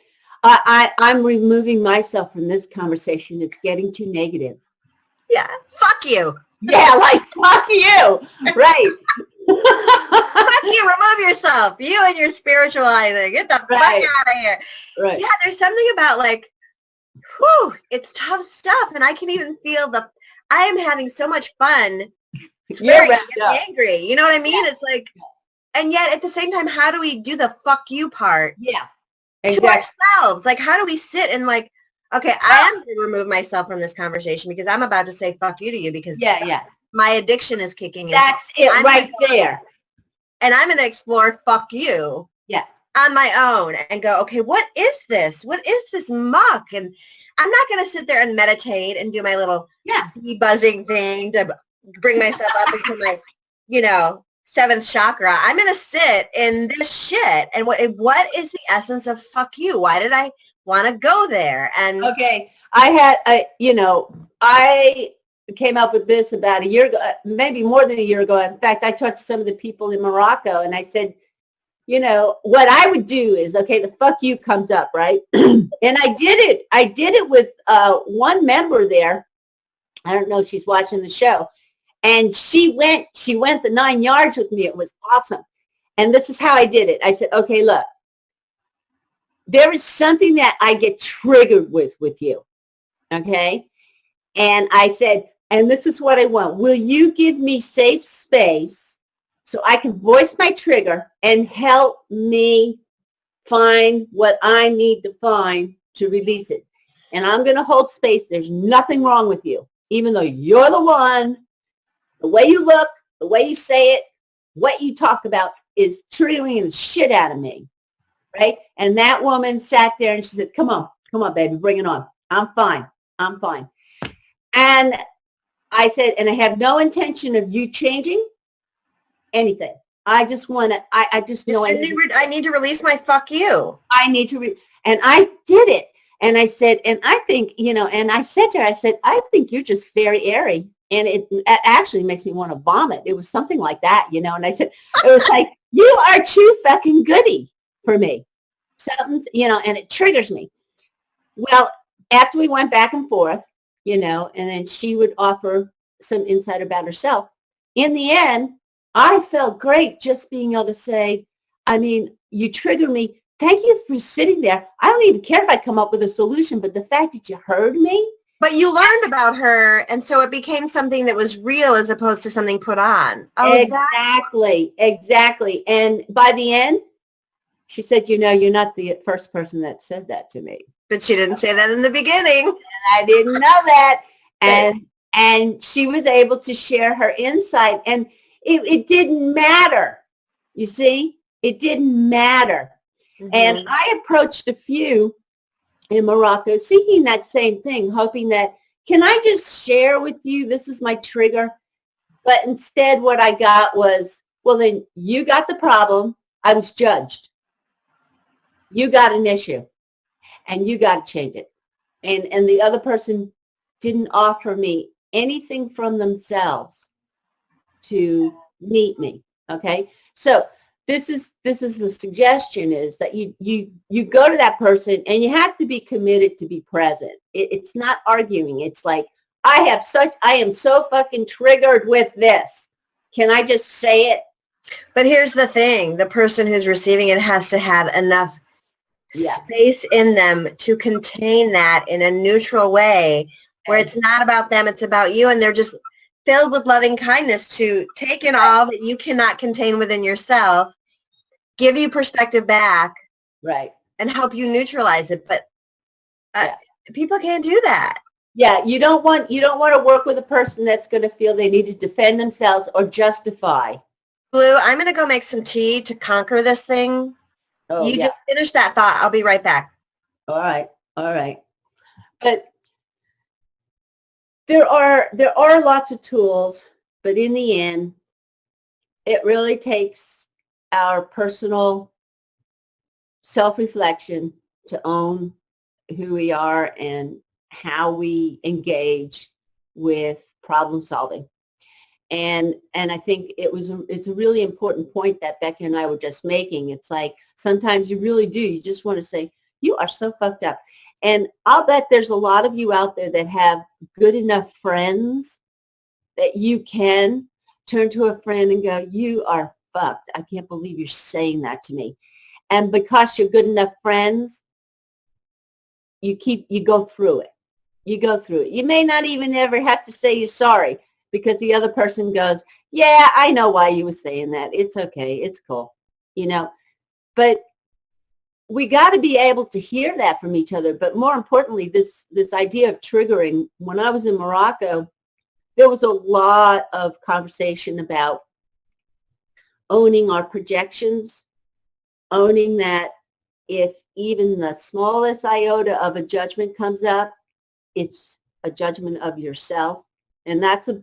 I'm removing myself from this conversation. It's getting too negative. Yeah, fuck you. Yeah, like fuck you. Right. Fuck you, remove yourself. You and your spiritualizing. Get the fuck out of here. Right. Yeah, there's something about like, it's tough stuff. And I can even feel I am having so much fun swearing and getting angry. You know what I mean? Yeah. It's like, and yet at the same time, how do we do the fuck you part? Yeah. Exactly. To ourselves? Like, how do we sit and like, okay, I am going to remove myself from this conversation because I'm about to say fuck you to you because my addiction is kicking in. That's it right there. And I'm going to explore fuck you on my own and go, okay, what is this? What is this muck? And I'm not going to sit there and meditate and do my little buzzing thing to bring myself up into my, seventh chakra. I'm going to sit in this shit. And what is the essence of fuck you? Why did I want to go there? And Okay. I came up with this about a year ago, maybe more than a year ago. In fact, I talked to some of the people in Morocco and I said, you know, what I would do is, okay, the fuck you comes up, right? And I did it. I did it with one member there. I don't know if she's watching the show. And she went the 9 yards with me. It was awesome. And this is how I did it. I said, okay, look, there is something that I get triggered with you. Okay. And I said, and this is what I want. Will you give me safe space so I can voice my trigger and help me find what I need to find to release it? And I'm going to hold space. There's nothing wrong with you, even though you're the one. The way you look, the way you say it, what you talk about is triggering the shit out of me, right? And that woman sat there and she said, come on, baby, bring it on. I'm fine. And I said, and I have no intention of you changing anything. I just want to, I just know I need to release my fuck you. I need to, and I did it. And I said, and I think, you know, and I said to her, I said, I think you're just very airy. And it actually makes me want to vomit. It was something like that, you know. And I said, it was like, you are too fucking goody for me. Something's, you know, and it triggers me. Well, after we went back and forth, you know, and then she would offer some insight about herself. In the end, I felt great just being able to say, I mean, you triggered me. Thank you for sitting there. I don't even care if I come up with a solution, but the fact that you heard me. But you learned about her, and so it became something that was real as opposed to something put on. Oh, exactly. And by the end, she said, you know, you're not the first person that said that to me. But she didn't say that in the beginning. And I didn't know that. And she was able to share her insight. And it didn't matter. You see, it didn't matter. Mm-hmm. And I approached a few in Morocco seeking that same thing, hoping that, can I just share with you, this is my trigger? But instead what I got was, well, then you got the problem. I was judged. You got an issue and you got to change it. And the other person didn't offer me anything from themselves to meet me. Okay. So this is the suggestion is that you go to that person and you have to be committed to be present. It's not arguing. It's like, I am so fucking triggered with this. Can I just say it? But here's the thing. The person who's receiving it has to have enough space in them to contain that in a neutral way where it's not about them, it's about you. And they're just filled with loving kindness to take in all that you cannot contain within yourself, give you perspective back, right, and help you neutralize it. But people can't do that. Yeah, you don't want to work with a person that's going to feel they need to defend themselves or justify. Blue, I'm going to go make some tea to conquer this thing. Oh, you just finish that thought. I'll be right back. All right. But there are lots of tools, but in the end, it really takes our personal self-reflection to own who we are and how we engage with problem solving. And I think it's a really important point that Becky and I were just making. It's like sometimes you really do. You just want to say, you are so fucked up. And I'll bet there's a lot of you out there that have good enough friends that you can turn to a friend and go, you are fucked. I can't believe you're saying that to me. And because you're good enough friends, you go through it. You go through it. You may not even ever have to say you're sorry because the other person goes, yeah, I know why you were saying that. It's okay. It's cool. You know, but we got to be able to hear that from each other. But more importantly, this idea of triggering, when I was in Morocco, there was a lot of conversation about owning our projections, owning that if even the smallest iota of a judgment comes up, it's a judgment of yourself. And that's a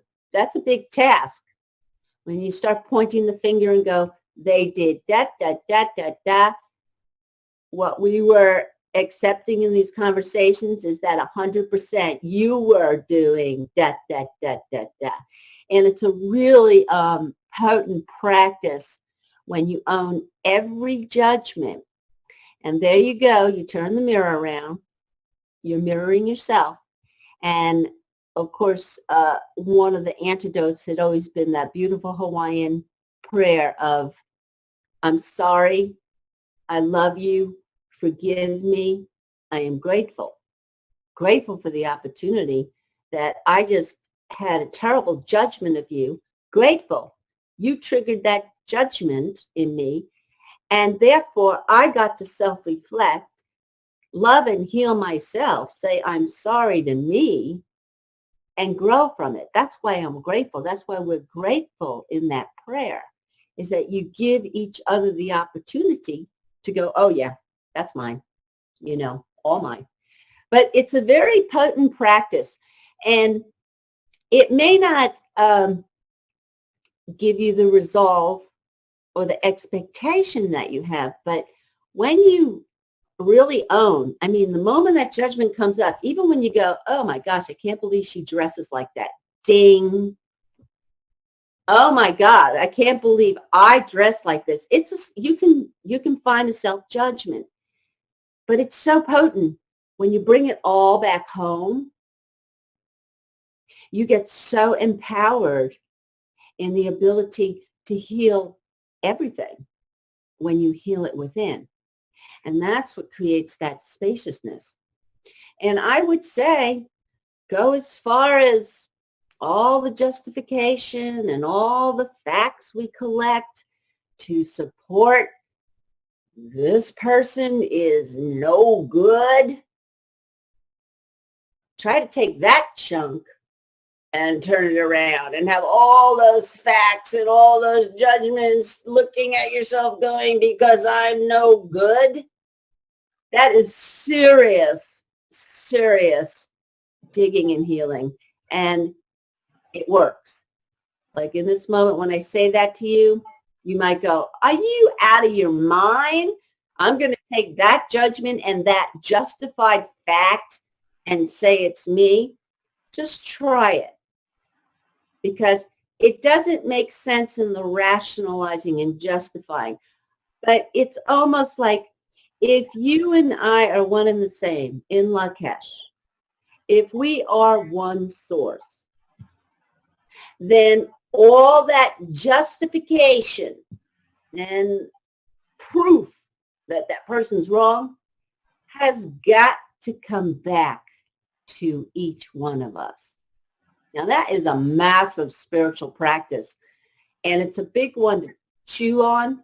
big task. when you start pointing the finger and go, they did that, what we were accepting in these conversations is that 100% you were doing that. And it's a really potent practice when you own every judgment. And there you go. You turn the mirror around. You're mirroring yourself. And of course, one of the antidotes had always been that beautiful Hawaiian prayer of, I'm sorry, I love you, forgive me, I am grateful. Grateful for the opportunity that I just had a terrible judgment of you. Grateful. You triggered that judgment in me, and therefore I got to self-reflect, love and heal myself, say I'm sorry to me, and grow from it. That's why I'm grateful. That's why we're grateful in that prayer, is that you give each other the opportunity to go, oh yeah, that's mine, all mine. But it's a very potent practice, and it may not give you the resolve or the expectation that you have, but when you really own, the moment that judgment comes up, even when you go, oh my gosh, I can't believe she dresses like that. Ding. Oh my God, I can't believe I dress like this. You can find a self-judgment, but it's so potent. When you bring it all back home, you get so empowered in the ability to heal everything when you heal it within. And that's what creates that spaciousness. And I would say, go as far as all the justification and all the facts we collect to support this person is no good. Try to take that chunk and turn it around and have all those facts and all those judgments looking at yourself going, because I'm no good. That is serious, serious digging and healing. And it works. Like in this moment, when I say that to you, you might go, are you out of your mind? I'm going to take that judgment and that justified fact and say it's me. Just try it. Because it doesn't make sense in the rationalizing and justifying. But it's almost like if you and I are one and the same in Lakesh, if we are one source, then all that justification and proof that that person's wrong has got to come back to each one of us. Now that is a massive spiritual practice, and it's a big one to chew on.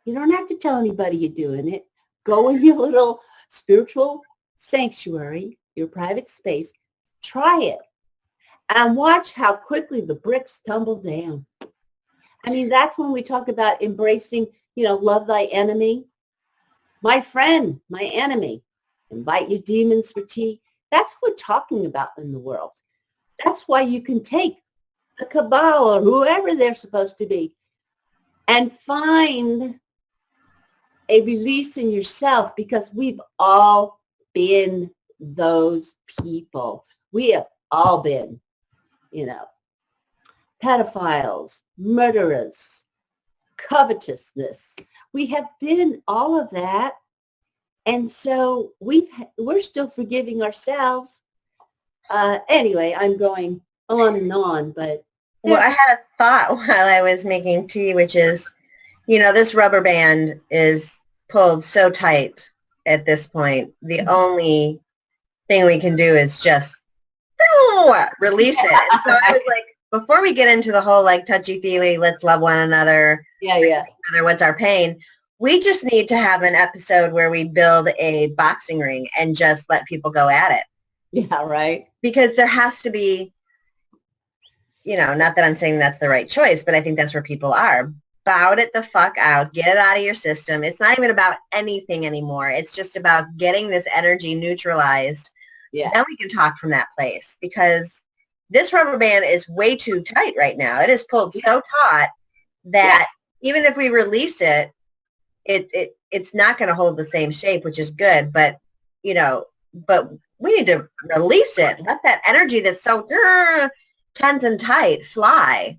You don't have to tell anybody you're doing it. Go in your little spiritual sanctuary, your private space, try it, and watch how quickly the bricks tumble down. That's when we talk about embracing, love thy enemy. My friend, my enemy, invite your demons for tea. That's what we're talking about in the world. That's why you can take the cabal or whoever they're supposed to be and find a release in yourself, because we've all been those people. We have all been, pedophiles, murderers, covetousness. We have been all of that. And so we're still forgiving ourselves. Anyway, I'm going on and on, but. Well, I had a thought while I was making tea, which is, this rubber band is pulled so tight at this point. The only thing we can do is just release it. And so I was like, before we get into the whole touchy-feely, let's love one another, what's our pain, we just need to have an episode where we build a boxing ring and just let people go at it. Yeah, right. Because there has to be, not that I'm saying that's the right choice, but I think that's where people are. Bout it the fuck out. Get it out of your system. It's not even about anything anymore. It's just about getting this energy neutralized. Yeah. Then we can talk from that place, because this rubber band is way too tight right now. It is pulled so taut that even if we release it, it's not going to hold the same shape, which is good. But, but we need to release it. Let that energy that's so tense and tight fly.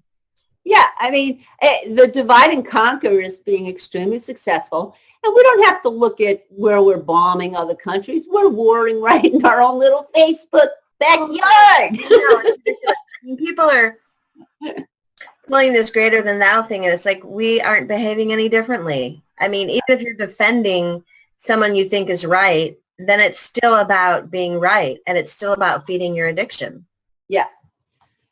Yeah, I mean, the divide and conquer is being extremely successful. And we don't have to look at where we're bombing other countries. We're warring right in our own little Facebook backyard. It's ridiculous. People are pulling this greater than thou thing, and it's like we aren't behaving any differently. I mean, even if you're defending someone you think is right, then it's still about being right, and it's still about feeding your addiction. Yeah.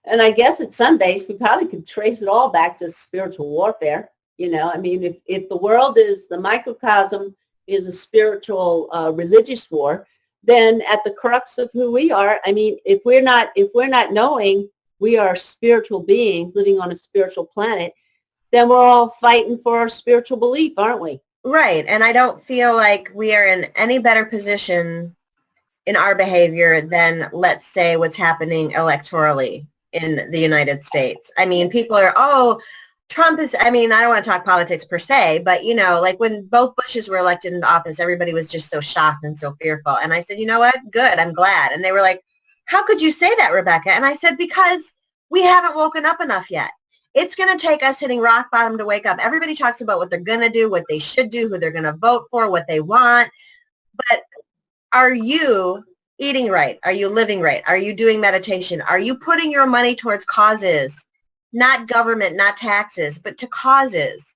And I guess at some base, we probably could trace it all back to spiritual warfare. I mean, if the world is, the microcosm is a spiritual religious war, then at the crux of who we are, I mean, if we're not knowing we are spiritual beings living on a spiritual planet, then we're all fighting for our spiritual belief, aren't we? Right. And I don't feel like we are in any better position in our behavior than, let's say, what's happening electorally in the United States. I mean, people are, Trump is, I mean, I don't want to talk politics per se, but, like when both Bushes were elected into office, everybody was just so shocked and so fearful. And I said, you know what? Good. I'm glad. And they were like, how could you say that, Rebecca? And I said, because we haven't woken up enough yet. It's going to take us hitting rock bottom to wake up. Everybody talks about what they're going to do, what they should do, who they're going to vote for, what they want. But are you eating right? Are you living right? Are you doing meditation? Are you putting your money towards causes? Not government, not taxes, but to causes.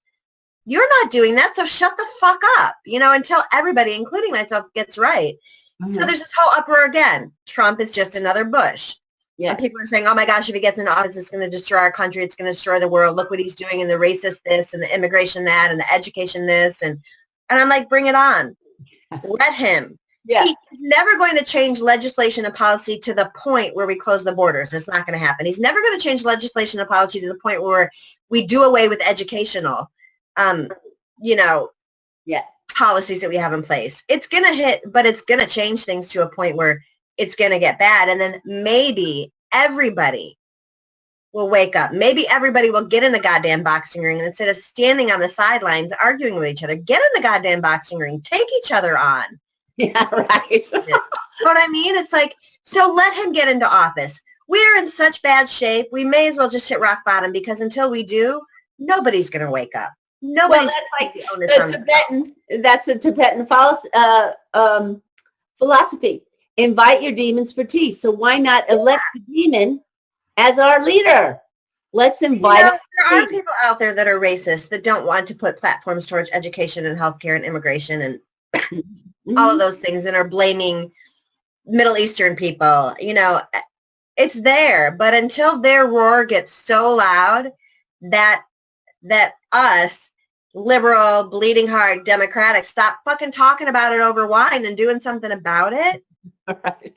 You're not doing that, so shut the fuck up, until everybody, including myself, gets right. Mm-hmm. So there's this whole uproar again. Trump is just another Bush. Yeah. And people are saying, oh my gosh, if he gets into office, it's going to destroy our country. It's going to destroy the world. Look what he's doing, and the racist this, and the immigration that, and the education this. And I'm like, bring it on. Let him. Yeah. He's never going to change legislation and policy to the point where we close the borders. It's not going to happen. He's never going to change legislation and policy to the point where we do away with educational, policies that we have in place. It's going to hit, but it's going to change things to a point where it's going to get bad. And then maybe everybody will wake up. Maybe everybody will get in the goddamn boxing ring, and instead of standing on the sidelines arguing with each other, get in the goddamn boxing ring, take each other on. Yeah, right. You know what I mean? It's like, so let him get into office. We're in such bad shape. We may as well just hit rock bottom, because until we do, nobody's going to wake up. Nobody's going to own this. That's the Tibetan philosophy. Invite your demons for tea. So why not elect the demon as our leader? Let's invite them. There are people out there that are racist, that don't want to put platforms towards education and healthcare and immigration and all of those things, and are blaming Middle Eastern people. It's there, but until their roar gets so loud that us liberal, bleeding heart Democrats stop fucking talking about it over wine and doing something about it. Right.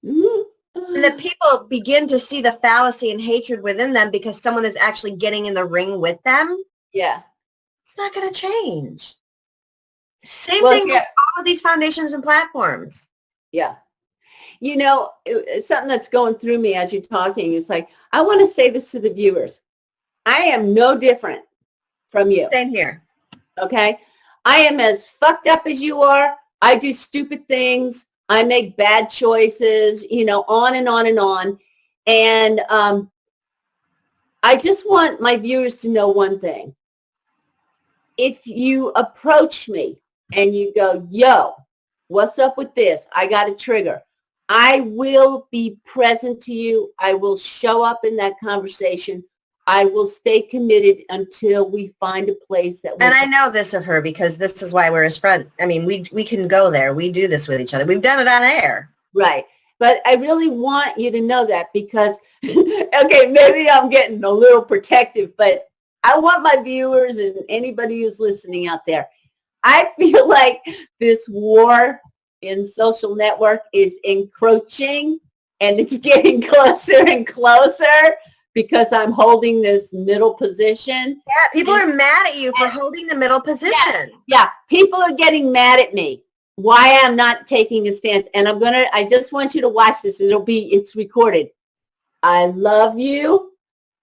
And the people begin to see the fallacy and hatred within them because someone is actually getting in the ring with them. Yeah. It's not going to change. Same thing with all of these foundations and platforms. Yeah. Something that's going through me as you're talking is like, I want to say this to the viewers. I am no different from you. Same here. Okay? I am as fucked up as you are. I do stupid things. I make bad choices, on and on and on. And I just want my viewers to know one thing. If you approach me and you go, yo, what's up with this? I got a trigger. I will be present to you. I will show up in that conversation. I will stay committed until we find a place that. And I know this of her because this is why we're his friend. I mean, we can go there. We do this with each other. We've done it on air. Right. But I really want you to know that because, okay, maybe I'm getting a little protective, but I want my viewers and anybody who's listening out there, I feel like this war in social network is encroaching and it's getting closer and closer because I'm holding this middle position. Yeah, people are mad at you for holding the middle position. Yeah, people are getting mad at me. Why I'm not taking a stance. And I just want you to watch this. It's recorded. I love you.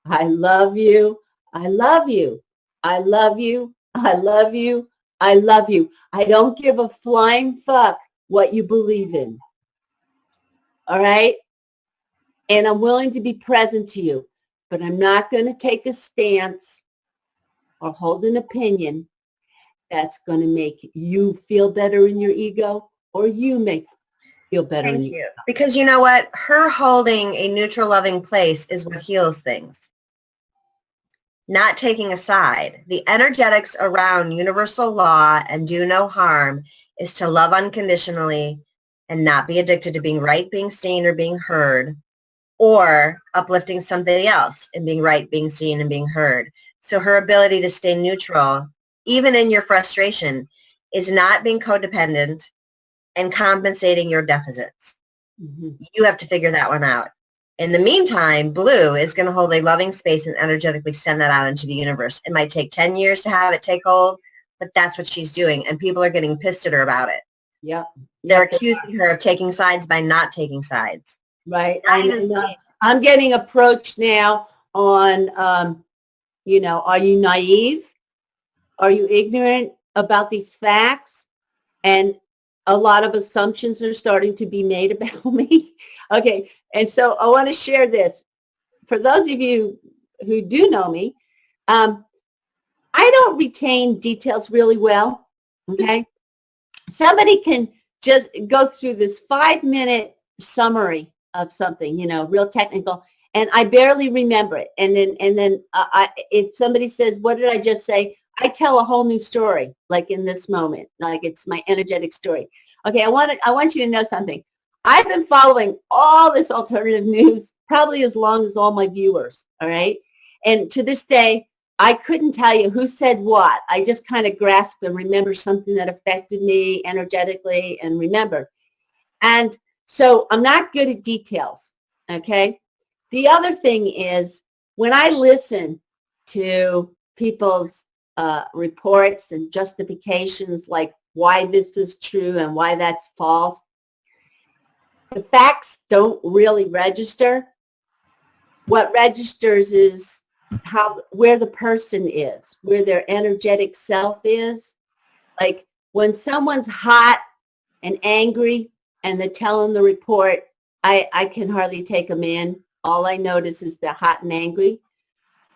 I love you. I love you. I love you. I love you. I love you. I don't give a flying fuck what you believe in. All right? And I'm willing to be present to you, but I'm not going to take a stance or hold an opinion that's going to make you feel better in your ego or you make feel better in Thank your you. Because you know what? Her holding a neutral, loving place is what heals things. Not taking a side. The energetics around universal law and do no harm is to love unconditionally and not be addicted to being right, being seen, or being heard, or uplifting somebody else and being right, being seen, and being heard. So her ability to stay neutral, even in your frustration, is not being codependent and compensating your deficits. Mm-hmm. You have to figure that one out. In the meantime, Blue is going to hold a loving space and energetically send that out into the universe. It might take 10 years to have it take hold, but that's what she's doing, and people are getting pissed at her about it. Yep. They're accusing her of taking sides by not taking sides. Right. Not even saying- I'm getting approached now on, are you naive? Are you ignorant about these facts? And a lot of assumptions are starting to be made about me. Okay. And so I want to share this. For those of you who do know me, I don't retain details really well. Okay. Somebody can just go through this 5-minute summary of something, real technical, and I barely remember it. And then if somebody says, what did I just say? I tell a whole new story, like in this moment, like it's my energetic story. Okay, I want you to know something. I've been following all this alternative news probably as long as all my viewers, all right? And to this day, I couldn't tell you who said what. I just kind of grasped and remember something that affected me energetically and remember. And so I'm not good at details, okay? The other thing is when I listen to people's reports and justifications like why this is true and why that's false, the facts don't really register. What registers is where the person is, where their energetic self is. Like when someone's hot and angry and they're telling the report, I can hardly take them in. All I notice is they're hot and angry.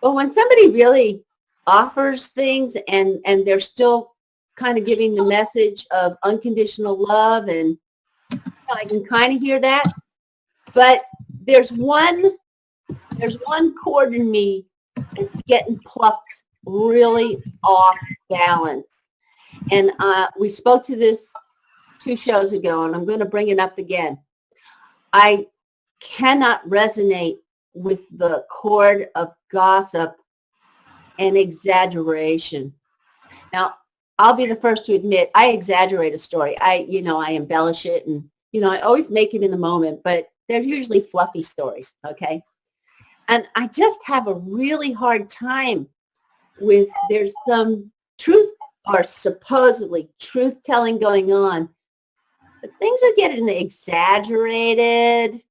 But when somebody really offers things and they're still kind of giving the message of unconditional love, and I can kind of hear that. But there's one chord in me that's getting plucked really off balance. And we spoke to this 2 shows ago, and I'm going to bring it up again. I cannot resonate with the chord of gossip and exaggeration. Now, I'll be the first to admit I exaggerate a story. I embellish it, and I always make it in the moment, but they're usually fluffy stories, okay? And I just have a really hard time with there's some truth or supposedly truth-telling going on, but things are getting exaggerated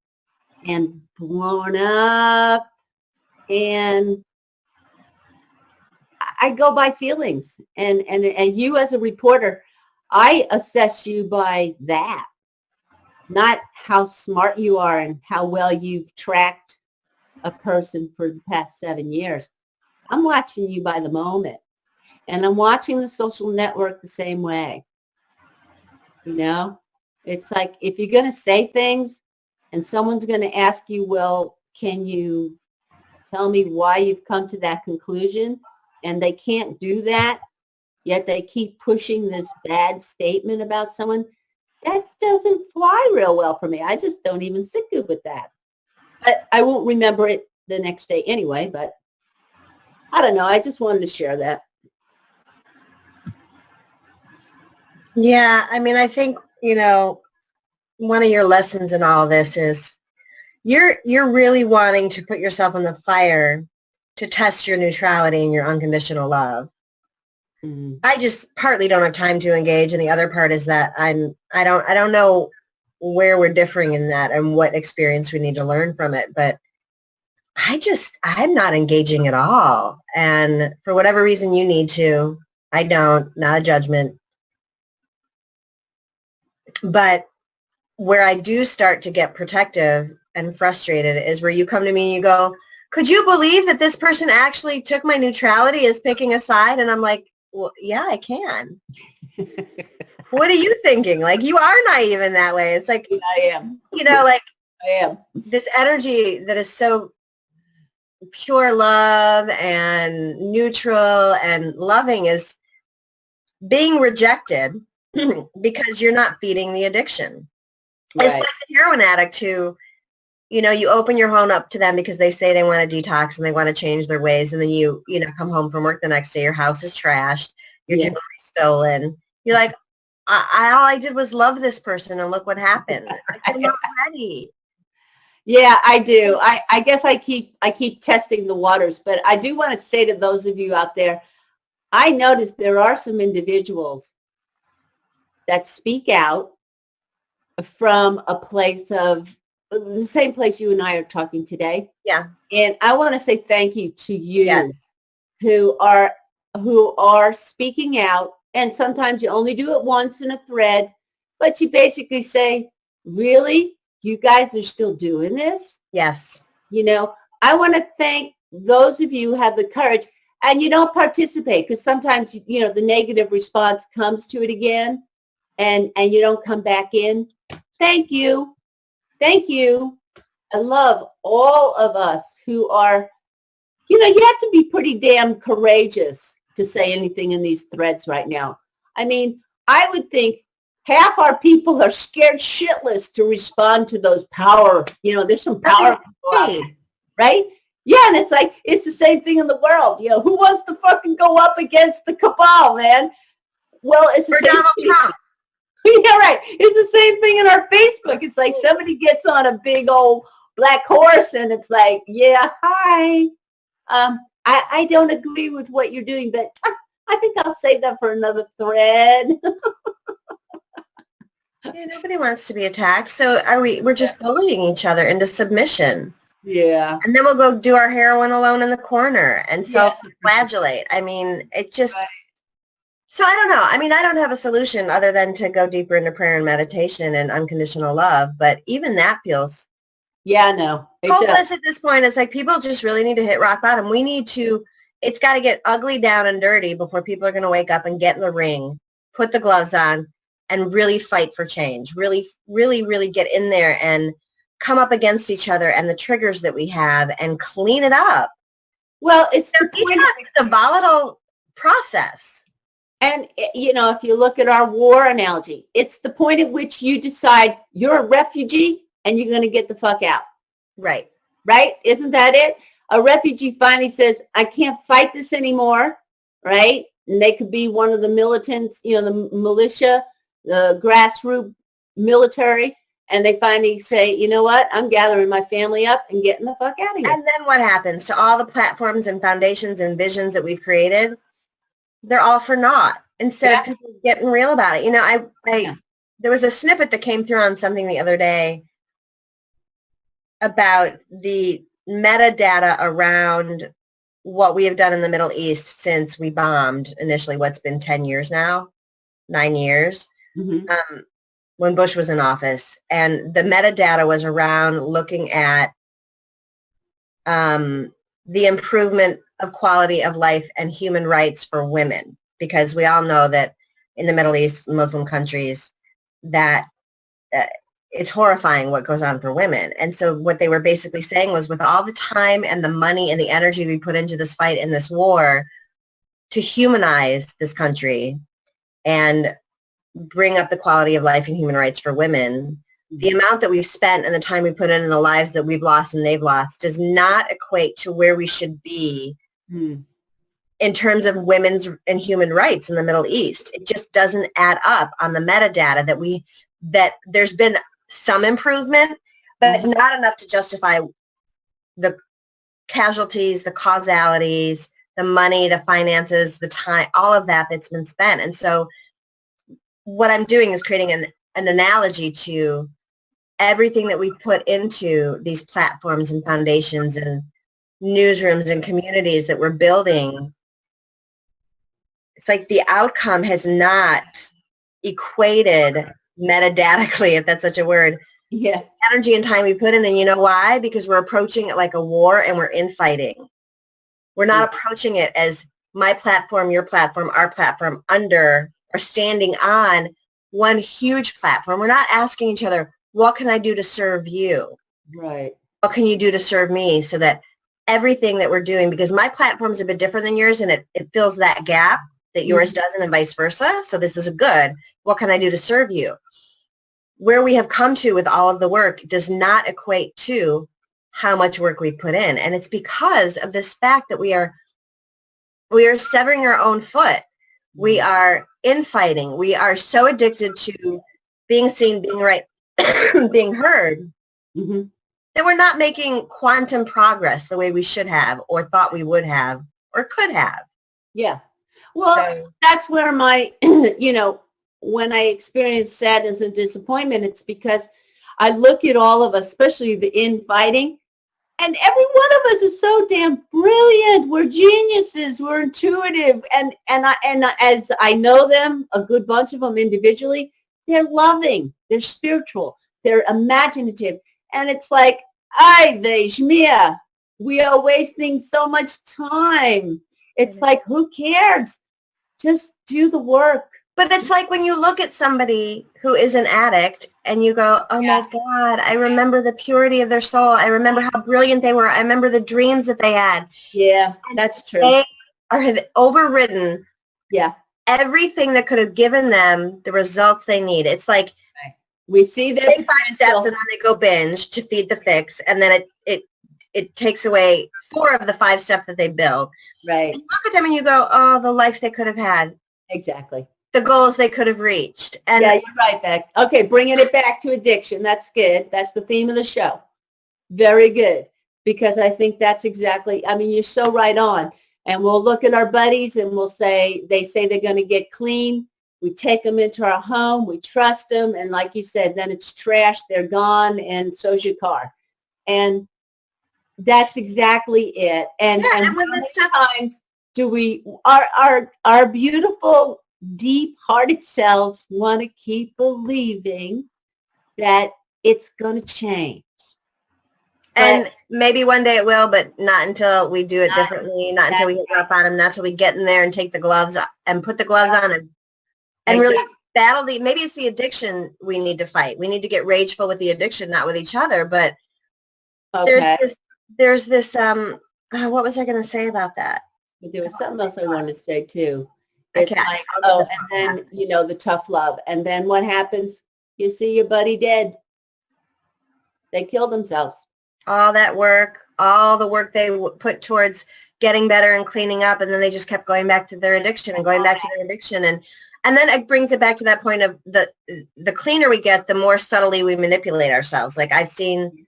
and blown up, and I go by feelings. And you as a reporter, I assess you by that, not how smart you are and how well you've tracked a person for the past 7 years. I'm watching you by the moment. And I'm watching the social network the same way. It's like if you're going to say things and someone's going to ask you, well, can you tell me why you've come to that conclusion? And they can't do that, yet they keep pushing this bad statement about someone. That doesn't fly real well for me. I just don't even sit good with that. But I won't remember it the next day anyway, but I don't know. I just wanted to share that. Yeah, I mean, I think, one of your lessons in all this is you're really wanting to put yourself in the fire to test your neutrality and your unconditional love. Mm-hmm. I just partly don't have time to engage, and the other part is that I don't know where we're differing in that and what experience we need to learn from it. But I'm not engaging at all. And for whatever reason you need to, I don't, not a judgment. But where I do start to get protective and frustrated is where you come to me and you go, could you believe that this person actually took my neutrality as picking a side? And I'm like, well, yeah, I can. What are you thinking? Like, you are naive in that way. It's like, I am. like I am. this energy that is so pure love and neutral and loving is being rejected because you're not feeding the addiction. Right. It's like the heroin addict who, you open your home up to them because they say they want to detox and they want to change their ways. And then you come home from work the next day, your house is trashed, your jewelry stolen. You're like, all I did was love this person and look what happened. I'm not ready. Yeah, I do. I guess I keep testing the waters, but I do want to say to those of you out there, I noticed there are some individuals that speak out from a place of the same place you and I are talking today. Yeah. And I want to say thank you to you Yes. who are speaking out. And sometimes you only do it once in a thread, but you basically say, really? You guys are still doing this? Yes. I want to thank those of you who have the courage and you don't participate because sometimes, the negative response comes to it again and you don't come back in. Thank you. Thank you. I love all of us who are, you have to be pretty damn courageous to say anything in these threads right now. I mean, I would think half our people are scared shitless to respond to those power, there's some power people out there, right? Yeah, and it's like, it's the same thing in the world. Who wants to fucking go up against the cabal, man? Well, it's the same Donald thing. Trump. Yeah, right. It's the same thing in our Facebook. It's like somebody gets on a big old black horse and it's like, yeah, hi. I don't agree with what you're doing, but I think I'll save that for another thread. Yeah, nobody wants to be attacked. So we're just bullying each other into submission. Yeah. And then we'll go do our heroin alone in the corner and self-flagellate. I mean, it just, so I don't know. I mean, I don't have a solution other than to go deeper into prayer and meditation and unconditional love. But even that feels no. hopeless at this point. It's like people just really need to hit rock bottom. It's got to get ugly, down, and dirty before people are going to wake up and get in the ring, put the gloves on, and really fight for change. Really, really, really get in there and come up against each other and the triggers that we have and clean it up. Well, it's a volatile process. And, if you look at our war analogy, it's the point at which you decide you're a refugee and you're going to get the fuck out. Right. Right? Isn't that it? A refugee finally says, I can't fight this anymore. Right? And they could be one of the militants, the militia, the grassroots military. And they finally say, you know what? I'm gathering my family up and getting the fuck out of here. And then what happens to all the platforms and foundations and visions that we've created? They're all for naught instead of people getting real about it. There was a snippet that came through on something the other day about the metadata around what we have done in the Middle East since we bombed initially, what's been 10 years now, 9 years, when Bush was in office. And the metadata was around looking at the improvement of quality of life and human rights for women, because we all know that in the Middle East, Muslim countries, that it's horrifying what goes on for women. And so what they were basically saying was, with all the time and the money and the energy we put into this fight and this war to humanize this country and bring up the quality of life and human rights for women, the amount that we've spent and the time we put in and the lives that we've lost and they've lost does not equate to where we should be in terms of women's and human rights in the Middle East. It just doesn't add up on the metadata that there's been some improvement, but not enough to justify the casualties, the causalities, the money, the finances, the time, all of that's been spent. And so what I'm doing is creating an analogy to everything that we've put into these platforms and foundations and newsrooms and communities that we're building, it's like the outcome has not equated metadatically, if that's such a word, Yeah. energy and time we put in. And you know why? Because we're approaching it like a war and we're infighting. We're not approaching it as my platform, your platform, our platform, under or standing on one huge platform. We're not asking each other, what can I do to serve you? Right. What can you do to serve me, so that everything that we're doing, because my platform is a bit different than yours and it fills that gap that yours doesn't, and vice versa. So this is a good, what can I do to serve you? Where we have come to with all of the work does not equate to how much work we put in. And it's because of this fact that we are severing our own foot. We are infighting. We are so addicted to being seen, being right, being heard, that we're not making quantum progress the way we should have, or thought we would have, or could have. Yeah. Well, So, that's where my, you know, when I experience sadness and disappointment, it's because I look at all of us, especially the infighting, and every one of us is so damn brilliant. We're geniuses. We're intuitive. And as I know them, a good bunch of them individually, they're loving. They're spiritual. They're imaginative. And it's like, ay, Mia, we are wasting so much time. It's like, who cares? Just do the work. but it's like when you look at somebody who is an addict and you go, oh my God, I remember the purity of their soul. I remember how brilliant they were. I remember the dreams that they had. Yeah, that's true. They have overridden Yeah. everything that could have given them the results they need. It's like We see their take 5 steps potential. and then they go binge to feed the fix, and then it takes away 4 of the 5 steps that they build. Right. You look at them and you go, oh, the life they could have had, Exactly. the goals they could have reached. And Yeah, you're right, Beck. Okay, bringing it back to addiction. That's good. That's the theme of the show. Very good. Because I think that's exactly, I mean, you're so right on. And we'll look at our buddies and we'll say, they say they're going to get clean. We take them into our home. We trust them. And like you said, then it's trash. They're gone. And so's your car. And that's exactly it. And, yeah, and when how this many stuff, times do we, our beautiful, deep-hearted selves want to keep believing that it's going to change. and maybe one day it will, but not until we do it differently, not until we hit rock bottom, not until we get in there and take the gloves and put the gloves on and really battle maybe it's the addiction we need to fight. We need to get rageful with the addiction, not with each other. But Okay. there's this what was I going to say about that? There was something else I wanted to say too. I It's can't. like, oh, and then, you know, the tough love. And then what happens? You see your buddy dead. They kill themselves. All that work, all the work they put towards getting better and cleaning up, and then they just kept going back to their addiction and going back to their addiction. And then it brings it back to that point of the cleaner we get, the more subtly we manipulate ourselves. Like I've seen,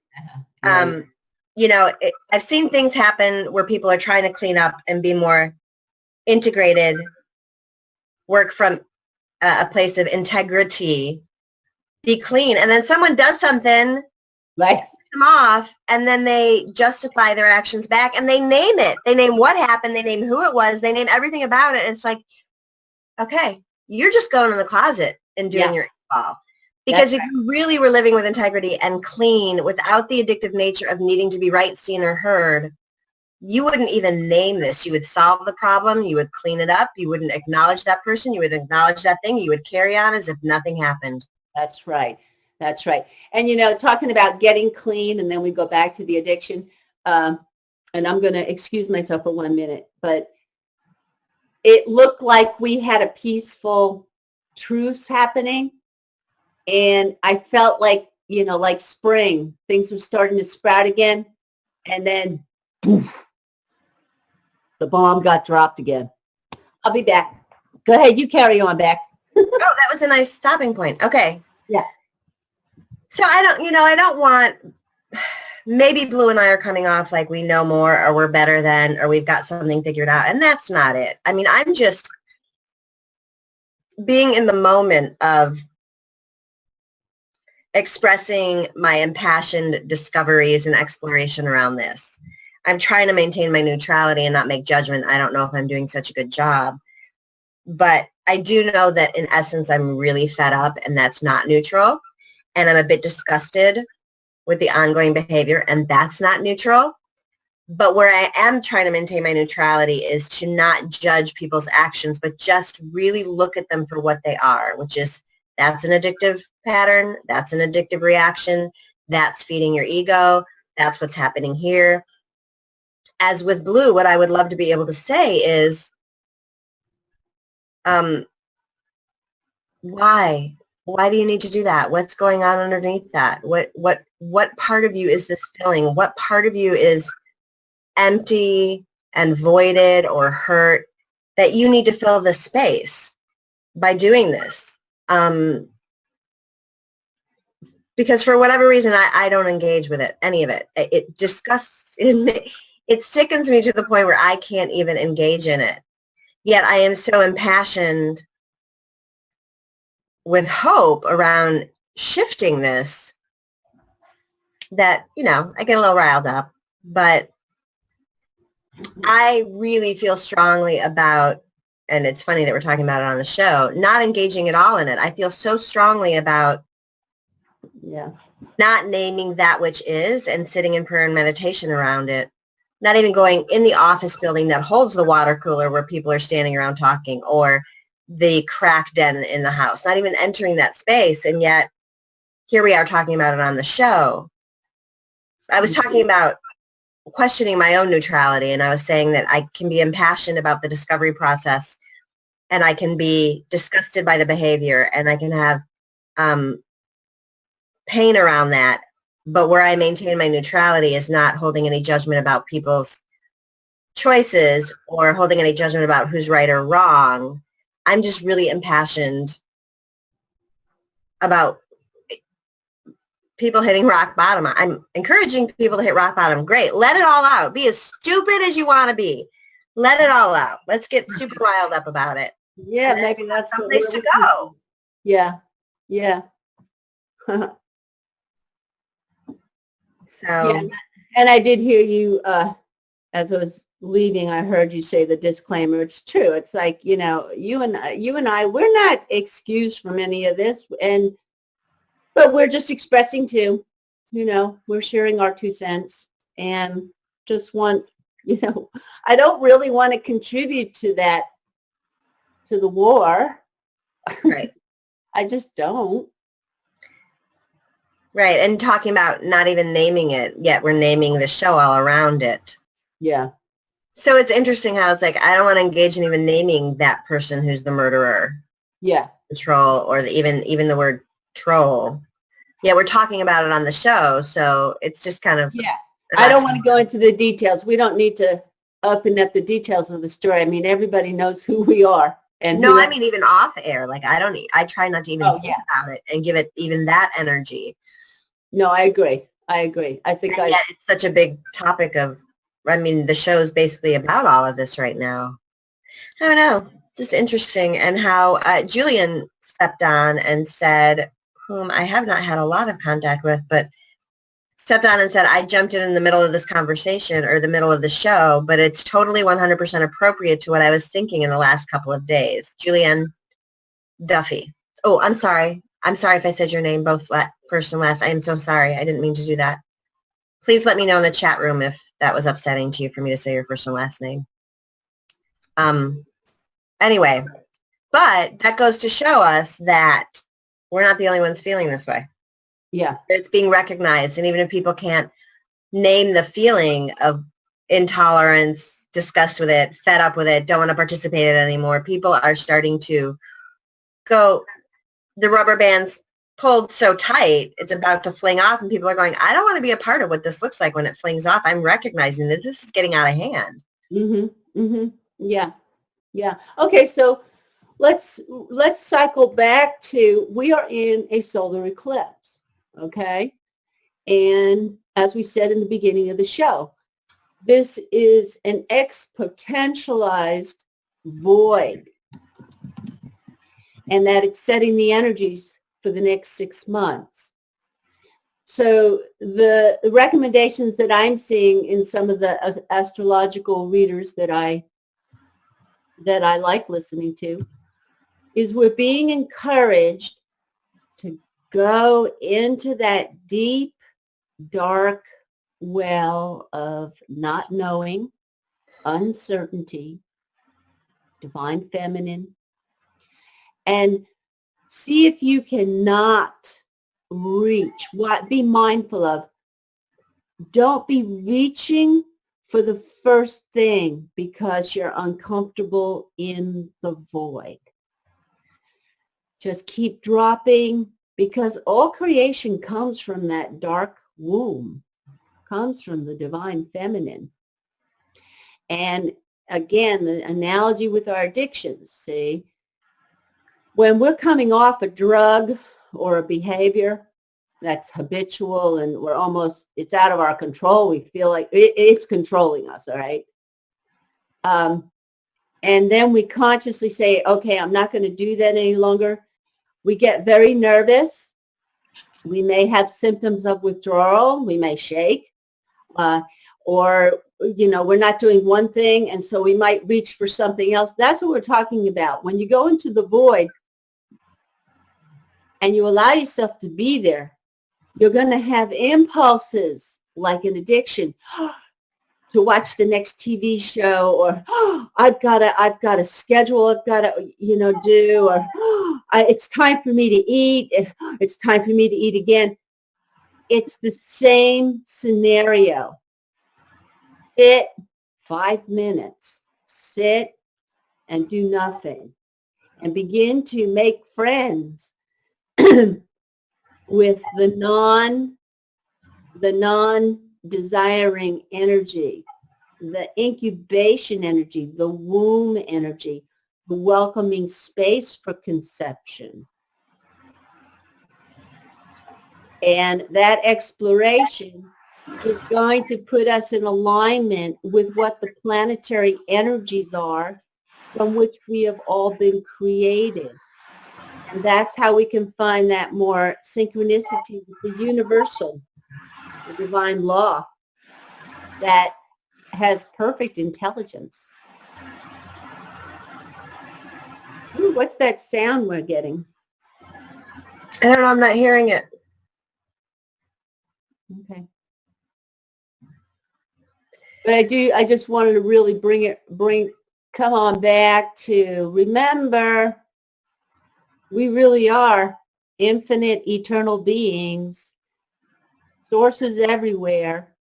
you know, I've seen things happen where people are trying to clean up and be more integrated, work from a place of integrity, be clean. And then someone does something, Right. them off, and then they justify their actions back, and they name it. They name what happened. They name who it was. They name everything about it. And it's like, okay, you're just going in the closet and doing your install. Because if you really were living with integrity and clean without the addictive nature of needing to be right, seen, or heard, you wouldn't even name this. You would solve the problem. You would clean it up. You wouldn't acknowledge that person. You would acknowledge that thing. You would carry on as if nothing happened. That's right. That's right. And, you know, talking about getting clean, and then we go back to the addiction, and I'm going to excuse myself for 1 minute, but it looked like we had a peaceful truce happening, and I felt like, you know, like spring, things were starting to sprout again, and then poof, the bomb got dropped again. I'll be back. Go ahead. You carry on, back. Oh, that was a nice stopping point. Okay. Yeah. So I don't want, maybe Blue and I are coming off like we know more, or we're better than, or we've got something figured out. And that's not it. I mean, I'm just being in the moment of expressing my impassioned discoveries and exploration around this. I'm trying to maintain my neutrality and not make judgment. I don't know if I'm doing such a good job. But I do know that in essence, I'm really fed up, and that's not neutral. And I'm a bit disgusted with the ongoing behavior, and that's not neutral. But where I am trying to maintain my neutrality is to not judge people's actions, but just really look at them for what they are, which is that's an addictive pattern. That's an addictive reaction. That's feeding your ego. That's what's happening here. As with Blue, what I would love to be able to say is, why? Why do you need to do that? What's going on underneath that? What part of you is this filling? What part of you is empty and voided or hurt that you need to fill this space by doing this? Because for whatever reason, I don't engage with it, any of it. It disgusts, it sickens me to the point where I can't even engage in it. Yet I am so impassioned with hope around shifting this that, you know, I get a little riled up. But I really feel strongly about, and it's funny that we're talking about it on the show, not engaging at all in it. I feel so strongly about not naming that which is and sitting in prayer and meditation around it. Not even going in the office building that holds the water cooler where people are standing around talking, or the crack den in the house, not even entering that space. And yet here we are talking about it on the show. I was talking about questioning my own neutrality, and I was saying that I can be impassioned about the discovery process, and I can be disgusted by the behavior, and I can have pain around that. But where I maintain my neutrality is not holding any judgment about people's choices or holding any judgment about who's right or wrong. I'm just really impassioned about people hitting rock bottom. I'm encouraging people to hit rock bottom. Great. Let it all out. Be as stupid as you want to be. Let it all out. Let's get super riled up about it. Yeah, maybe that's some place to go. Yeah. Yeah. So, yeah. And I did hear you, as I was leaving, I heard you say the disclaimer. It's true. It's like, you know, you and I, we're not excused from any of this, but we're just expressing too, you know, we're sharing our 2 cents, and just want, you know, I don't really want to contribute to that, to the war. right. I just don't. Right. And talking about not even naming it, yet we're naming the show all around it. Yeah. So it's interesting how it's like, I don't want to engage in even naming that person who's the murderer. Yeah. The troll, or even the word troll. Yeah, we're talking about it on the show, so it's just kind of... Yeah. I don't want to go into the details. We don't need to open up the details of the story. I mean, everybody knows who we are. And no, I mean, even off air, like I try not to even think yeah. about it and give it even that energy. No, I agree. I think and yet it's such a big topic of, I mean, the show is basically about all of this right now. I don't know, just interesting. And how Julian stepped on and said, whom I have not had a lot of contact with, but stepped on and said, I jumped in the middle of this conversation or the middle of the show, but it's totally 100% appropriate to what I was thinking in the last couple of days. Julianne Duffy. Oh, I'm sorry. I'm sorry if I said your name both first and last. I am so sorry. I didn't mean to do that. Please let me know in the chat room if that was upsetting to you for me to say your first and last name. Anyway, but that goes to show us that we're not the only ones feeling this way. Yeah. It's being recognized. And even if people can't name the feeling of intolerance, disgust with it, fed up with it, don't want to participate in it anymore, people are starting to go, the rubber band's pulled so tight, it's about to fling off, and people are going, I don't want to be a part of what this looks like when it flings off. I'm recognizing that this is getting out of hand. Mm-hmm. Mm-hmm. Yeah. Yeah. Okay, so let's cycle back to, we are in a solar eclipse, okay? And as we said in the beginning of the show, this is an exponentialized void, and that it's setting the energies for the next 6 months. So the recommendations that I'm seeing in some of the astrological readers that I like listening to is we're being encouraged to go into that deep, dark well of not knowing, uncertainty, divine feminine, and see if you cannot reach. What be mindful of. Don't be reaching for the first thing because you're uncomfortable in the void. Just keep dropping, because all creation comes from that dark womb, comes from the divine feminine. And again, the analogy with our addictions, see, when we're coming off a drug or a behavior that's habitual and we're almost, it's out of our control, we feel like it's controlling us, all right? And then we consciously say, okay, I'm not going to do that any longer. We get very nervous. We may have symptoms of withdrawal. We may shake. Or, you know, we're not doing one thing, and so we might reach for something else. That's what we're talking about. When you go into the void and you allow yourself to be there, you're going to have impulses like an addiction to watch the next TV show, or I've got a schedule I've got to, you know, do, or it's time for me to eat. It's time for me to eat again. It's the same scenario. Sit 5 minutes. Sit and do nothing, and begin to make friends with the non-desiring energy, the incubation energy, the womb energy, the welcoming space for conception. And that exploration is going to put us in alignment with what the planetary energies are from which we have all been created. And that's how we can find that more synchronicity with the universal, the divine law that has perfect intelligence. Ooh, what's that sound we're getting? I don't know, I'm not hearing it. Okay. But I just wanted to really come on back to remember we really are infinite, eternal beings, sources everywhere.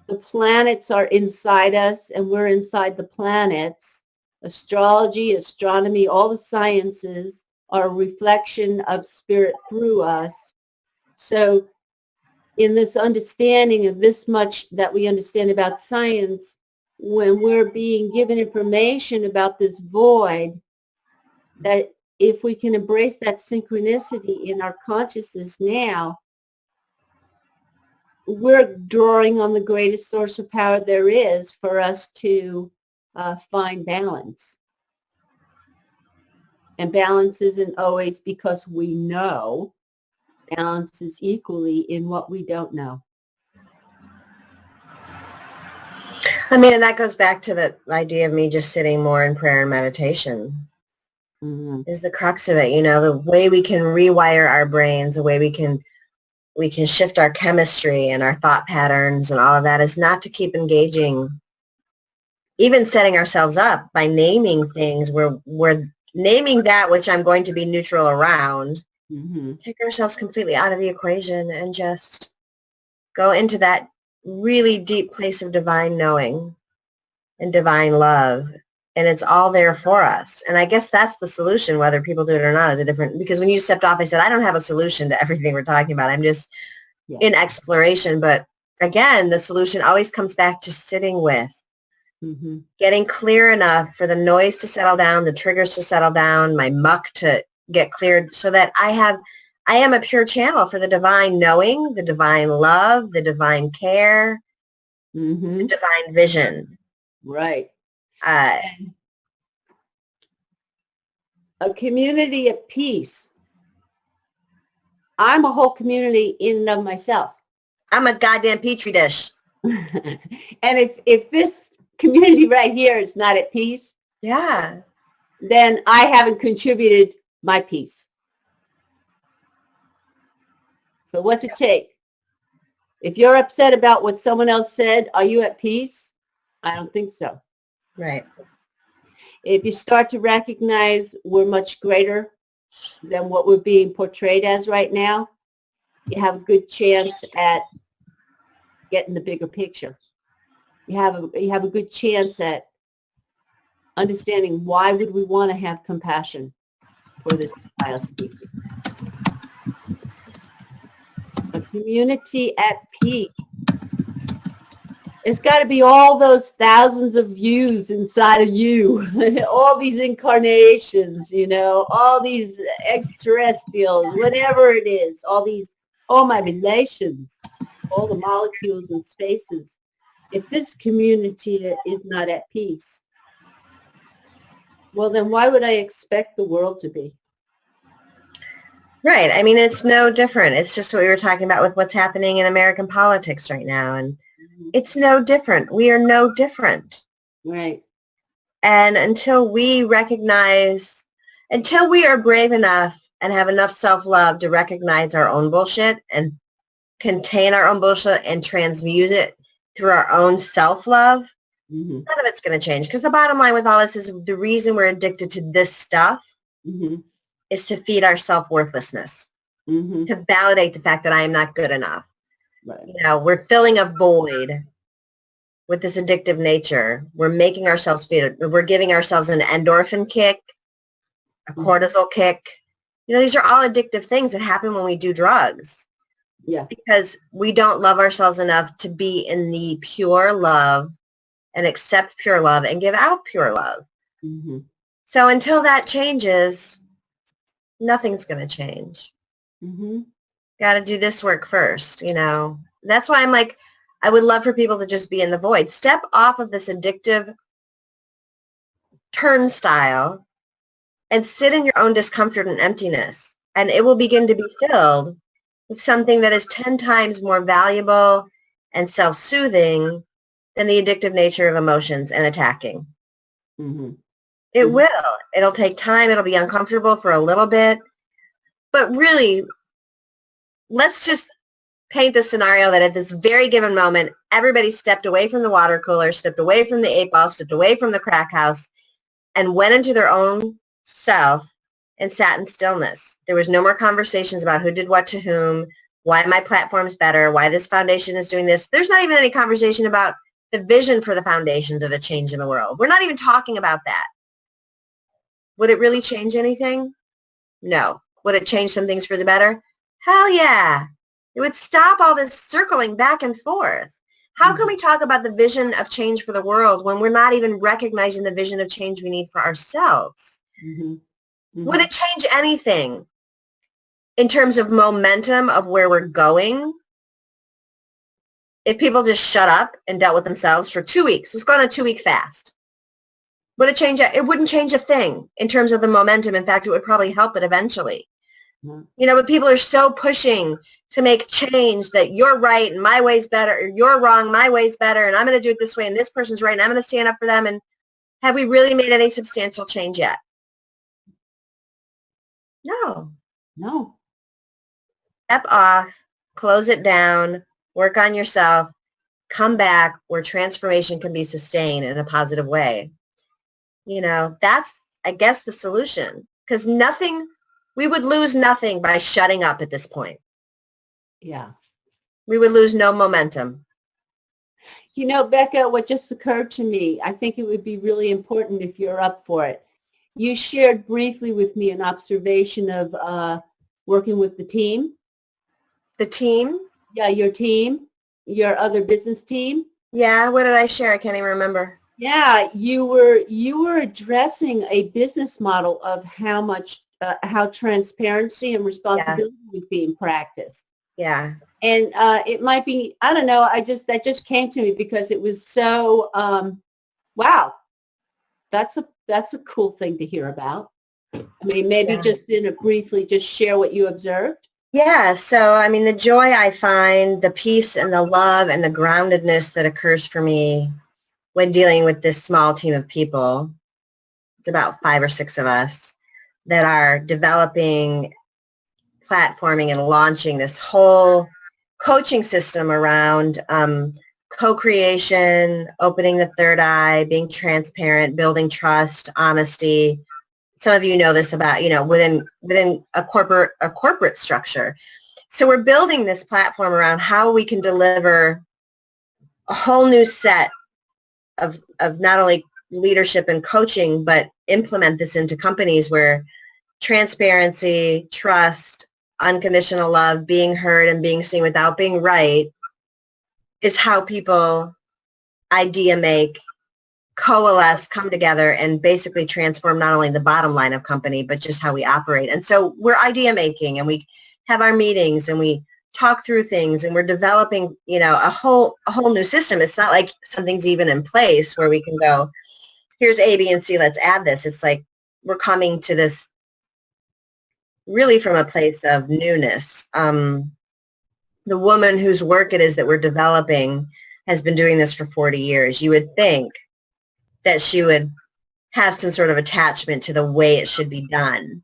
The planets are inside us and we're inside the planets. Astrology, astronomy, all the sciences are a reflection of spirit through us. So in this understanding of this much that we understand about science, when we're being given information about this void, that if we can embrace that synchronicity in our consciousness now, we're drawing on the greatest source of power there is for us to find balance. And balance isn't always because we know. Balance is equally in what we don't know. I mean, and that goes back to the idea of me just sitting more in prayer and meditation. Mm-hmm. Is the crux of it, you know, the way we can rewire our brains, the way we can shift our chemistry and our thought patterns and all of that is not to keep engaging, even setting ourselves up by naming things. We're naming that which I'm going to be neutral around. Mm-hmm. Take ourselves completely out of the equation and just go into that really deep place of divine knowing and divine love. And it's all there for us. And I guess that's the solution, whether people do it or not, is a different, because when you stepped off, I said, I don't have a solution to everything we're talking about. I'm just in exploration. But again, the solution always comes back to sitting with, getting clear enough for the noise to settle down, the triggers to settle down, my muck to get cleared, so that I am a pure channel for the divine knowing, the divine love, the divine care, the divine vision. Right. A community of peace. I'm a whole community in and of myself. I'm a goddamn petri dish. And if this community right here is not at peace, Yeah. then I haven't contributed my piece. So what's it take? If you're upset about what someone else said, are you at peace? I don't think so. Right. If you start to recognize we're much greater than what we're being portrayed as right now, you have a good chance at getting the bigger picture. You have a good chance at understanding why would we want to have compassion for this entire species. A community at peace. It's got to be all those thousands of views inside of you, all these incarnations, all these extraterrestrials, whatever it is, all my relations, all the molecules and spaces. If this community is not at peace, well, then why would I expect the world to be? Right. I mean, it's no different. It's just what we were talking about with what's happening in American politics right now. And it's no different. We are no different. Right. And until we are brave enough and have enough self-love to recognize our own bullshit and contain our own bullshit and transmute it through our own self-love, none of it's going to change. Because the bottom line with all this is the reason we're addicted to this stuff is to feed our self-worthlessness, to validate the fact that I am not good enough. Right. We're filling a void with this addictive nature. We're making ourselves feel, we're giving ourselves an endorphin kick, a cortisol kick. These are all addictive things that happen when we do drugs. Yeah. Because we don't love ourselves enough to be in the pure love and accept pure love and give out pure love. So until that changes, nothing's going to change. Got to do this work first, That's why I'm like, I would love for people to just be in the void. Step off of this addictive turnstile and sit in your own discomfort and emptiness, and it will begin to be filled with something that is 10 times more valuable and self-soothing than the addictive nature of emotions and attacking. It will. It'll take time. It'll be uncomfortable for a little bit. But really, let's just paint the scenario that at this very given moment, everybody stepped away from the water cooler, stepped away from the 8-ball, stepped away from the crack house, and went into their own self and sat in stillness. There was no more conversations about who did what to whom, why my platform's better, why this foundation is doing this. There's not even any conversation about the vision for the foundations of the change in the world. We're not even talking about that. Would it really change anything? No. Would it change some things for the better? Hell yeah. It would stop all this circling back and forth. How can we talk about the vision of change for the world when we're not even recognizing the vision of change we need for ourselves? Would it change anything in terms of momentum of where we're going if people just shut up and dealt with themselves for 2 weeks? Let's go on a 2-week fast. Would it change? It wouldn't change a thing in terms of the momentum. In fact, it would probably help it eventually. But people are so pushing to make change that you're right and my way's better, or you're wrong, my way's better, and I'm going to do it this way, and this person's right, and I'm going to stand up for them. And have we really made any substantial change yet? No. Step off, close it down, work on yourself, come back where transformation can be sustained in a positive way. That's, I guess, the solution. Because we would lose nothing by shutting up at this point. Yeah. We would lose no momentum. Becca, what just occurred to me, I think it would be really important if you're up for it. You shared briefly with me an observation of working with the team. The team? Yeah, your team, your other business team. Yeah, what did I share? I can't even remember. Yeah, you were addressing a business model of how transparency and responsibility was being practiced. Yeah. And it might be, I don't know, that just came to me because it was so, wow, that's a cool thing to hear about. I mean, maybe just briefly just share what you observed. Yeah, so I mean, the joy I find, the peace and the love and the groundedness that occurs for me when dealing with this small team of people, it's about 5 or 6 of us that are developing, platforming, and launching this whole coaching system around co-creation, opening the third eye, being transparent, building trust, honesty. Some of you know this about, within a corporate structure. So we're building this platform around how we can deliver a whole new set of not only leadership and coaching, but implement this into companies where transparency, trust, unconditional love, being heard and being seen without being right is how people idea make, coalesce, come together, and basically transform not only the bottom line of company, but just how we operate. And so we're idea making, and we have our meetings, and we talk through things, and we're developing, a whole new system. It's not like something's even in place where we can go, here's A, B, and C, let's add this. It's like we're coming to this really from a place of newness. The woman whose work it is that we're developing has been doing this for 40 years. You would think that she would have some sort of attachment to the way it should be done.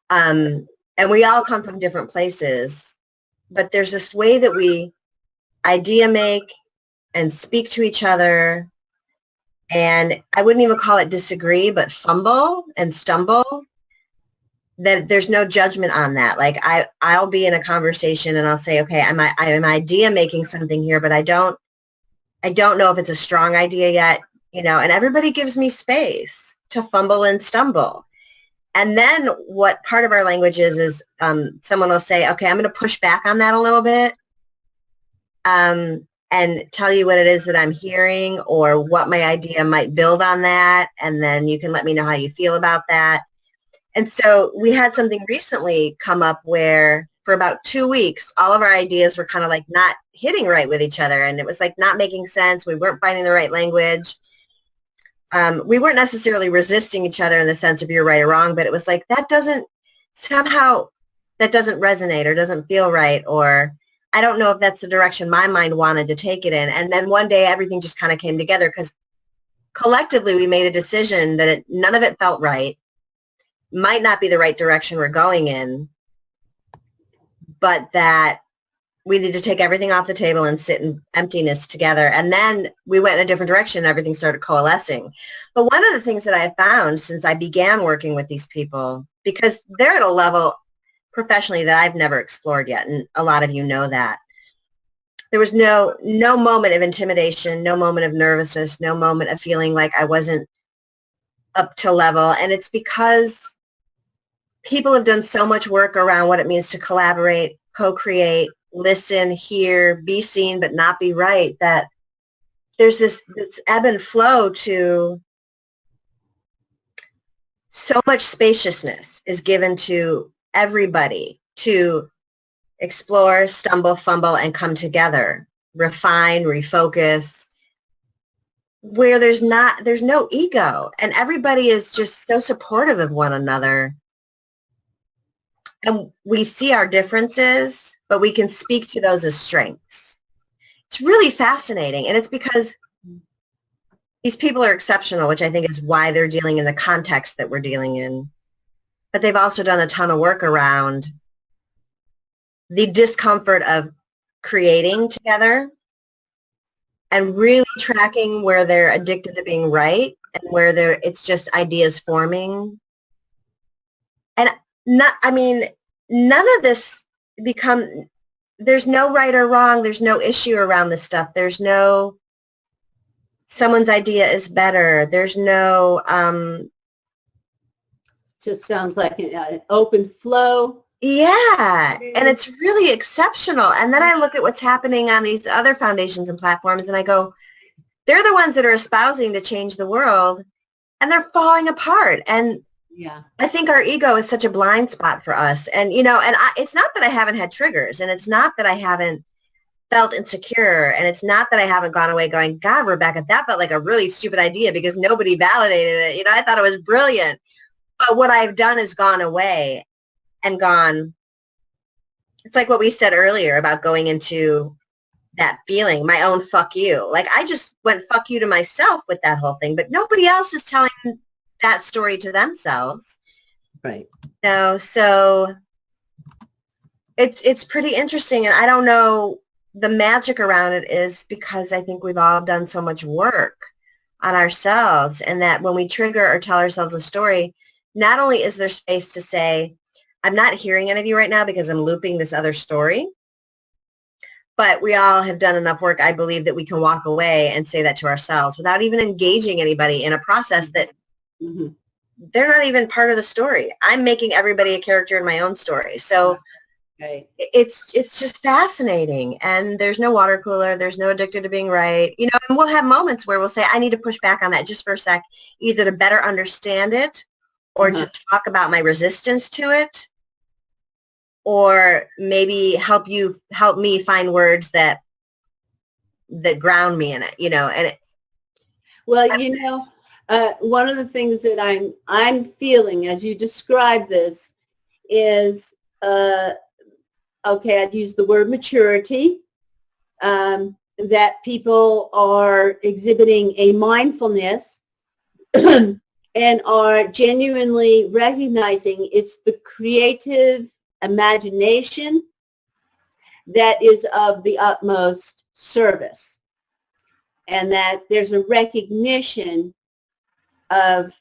And we all come from different places, but there's this way that we idea make and speak to each other, and I wouldn't even call it disagree, but fumble and stumble, that there's no judgment on that. Like I'll be in a conversation and I'll say, okay, I'm idea making something here, but I don't know if it's a strong idea yet, and everybody gives me space to fumble and stumble. And then what part of our language is someone will say, okay, I'm going to push back on that a little bit and tell you what it is that I'm hearing or what my idea might build on that. And then you can let me know how you feel about that. And so we had something recently come up where for about 2 weeks, all of our ideas were kind of like not hitting right with each other. And it was like not making sense. We weren't finding the right language. We weren't necessarily resisting each other in the sense of you're right or wrong, but it was like that doesn't resonate or doesn't feel right, or I don't know if that's the direction my mind wanted to take it in. And then one day everything just kind of came together because collectively we made a decision that none of it felt right, might not be the right direction we're going in, but that we need to take everything off the table and sit in emptiness together. And then we went in a different direction and everything started coalescing. But one of the things that I found since I began working with these people, because they're at a level professionally that I've never explored yet, and a lot of you know that, there was no moment of intimidation, no moment of nervousness, no moment of feeling like I wasn't up to level. And it's because people have done so much work around what it means to collaborate, co-create, listen, hear, be seen, but not be right, that there's this ebb and flow to so much spaciousness is given to everybody to explore, stumble, fumble, and come together, refine, refocus, where there's no ego, and everybody is just so supportive of one another. And we see our differences, but we can speak to those as strengths. It's really fascinating, and it's because these people are exceptional, which I think is why they're dealing in the context that we're dealing in. But they've also done a ton of work around the discomfort of creating together and really tracking where they're addicted to being right and where it's just ideas forming. And none of this there's no right or wrong. There's no issue around this stuff. There's no someone's idea is better. There's no Just sounds like an open flow. Yeah, and it's really exceptional. And then I look at what's happening on these other foundations and platforms, and I go, they're the ones that are espousing to change the world, and they're falling apart. And yeah, I think our ego is such a blind spot for us. And, it's not that I haven't had triggers, and it's not that I haven't felt insecure, and it's not that I haven't gone away going, God, Rebecca, that felt like a really stupid idea because nobody validated it. I thought it was brilliant. But what I've done is gone away and gone, it's like what we said earlier about going into that feeling, my own fuck you. Like I just went fuck you to myself with that whole thing, but nobody else is telling that story to themselves. Right. No, so it's pretty interesting, and I don't know, the magic around it is because I think we've all done so much work on ourselves, and that when we trigger or tell ourselves a story, not only is there space to say, I'm not hearing any of you right now because I'm looping this other story, but we all have done enough work, I believe, that we can walk away and say that to ourselves without even engaging anybody in a process that Mm-hmm. they're not even part of the story. I'm making everybody a character in my own story. So Right. it's just fascinating. And there's no water cooler. There's no addicted to being right. You know, and we'll have moments where we'll say, I need to push back on that just for a sec, either to better understand it or Uh-huh. to talk about my resistance to it, or maybe help me find words that ground me in it, you know, and Well, one of the things that I'm feeling as you describe this is, okay, I'd use the word maturity, that people are exhibiting a mindfulness and are genuinely recognizing it's the creative imagination that is of the utmost service, and that there's a recognition of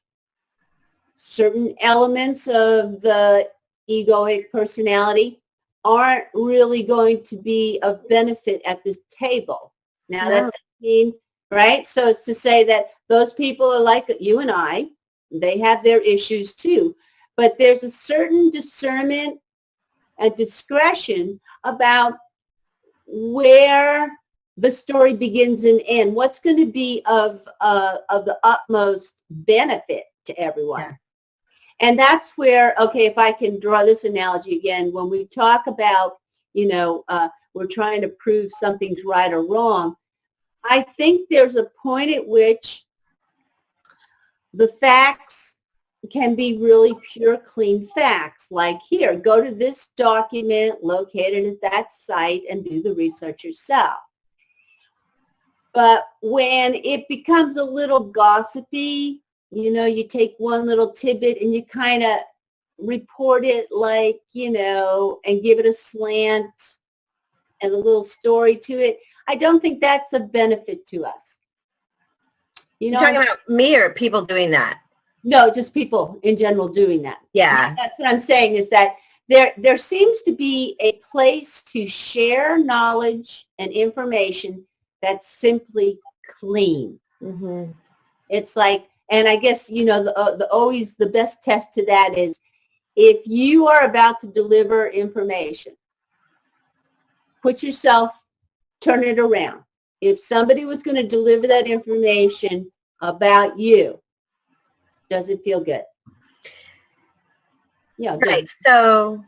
certain elements of the egoic personality aren't really going to be of benefit at this table. Now that doesn't mean, right? So it's to say that those people are like you and I, they have their issues too, but there's a certain discernment and discretion about where the story begins and ends, what's going to be of the utmost benefit to everyone. Yeah. And that's where, okay, if I can draw this analogy again, when we talk about, we're trying to prove something's right or wrong, I think there's a point at which the facts can be really pure, clean facts. Like here, go to this document located at that site and do the research yourself. But when it becomes a little gossipy, you take one little tidbit and you kind of report it like, and give it a slant and a little story to it. I don't think that's a benefit to us. You're talking about me or people doing that? No, just people in general doing that. Yeah. That's what I'm saying, is that there seems to be a place to share knowledge and information that's simply clean. Mm-hmm. It's like, and I guess, always the best test to that is if you are about to deliver information, turn it around. If somebody was going to deliver that information about you, does it feel good? Yeah. Right. So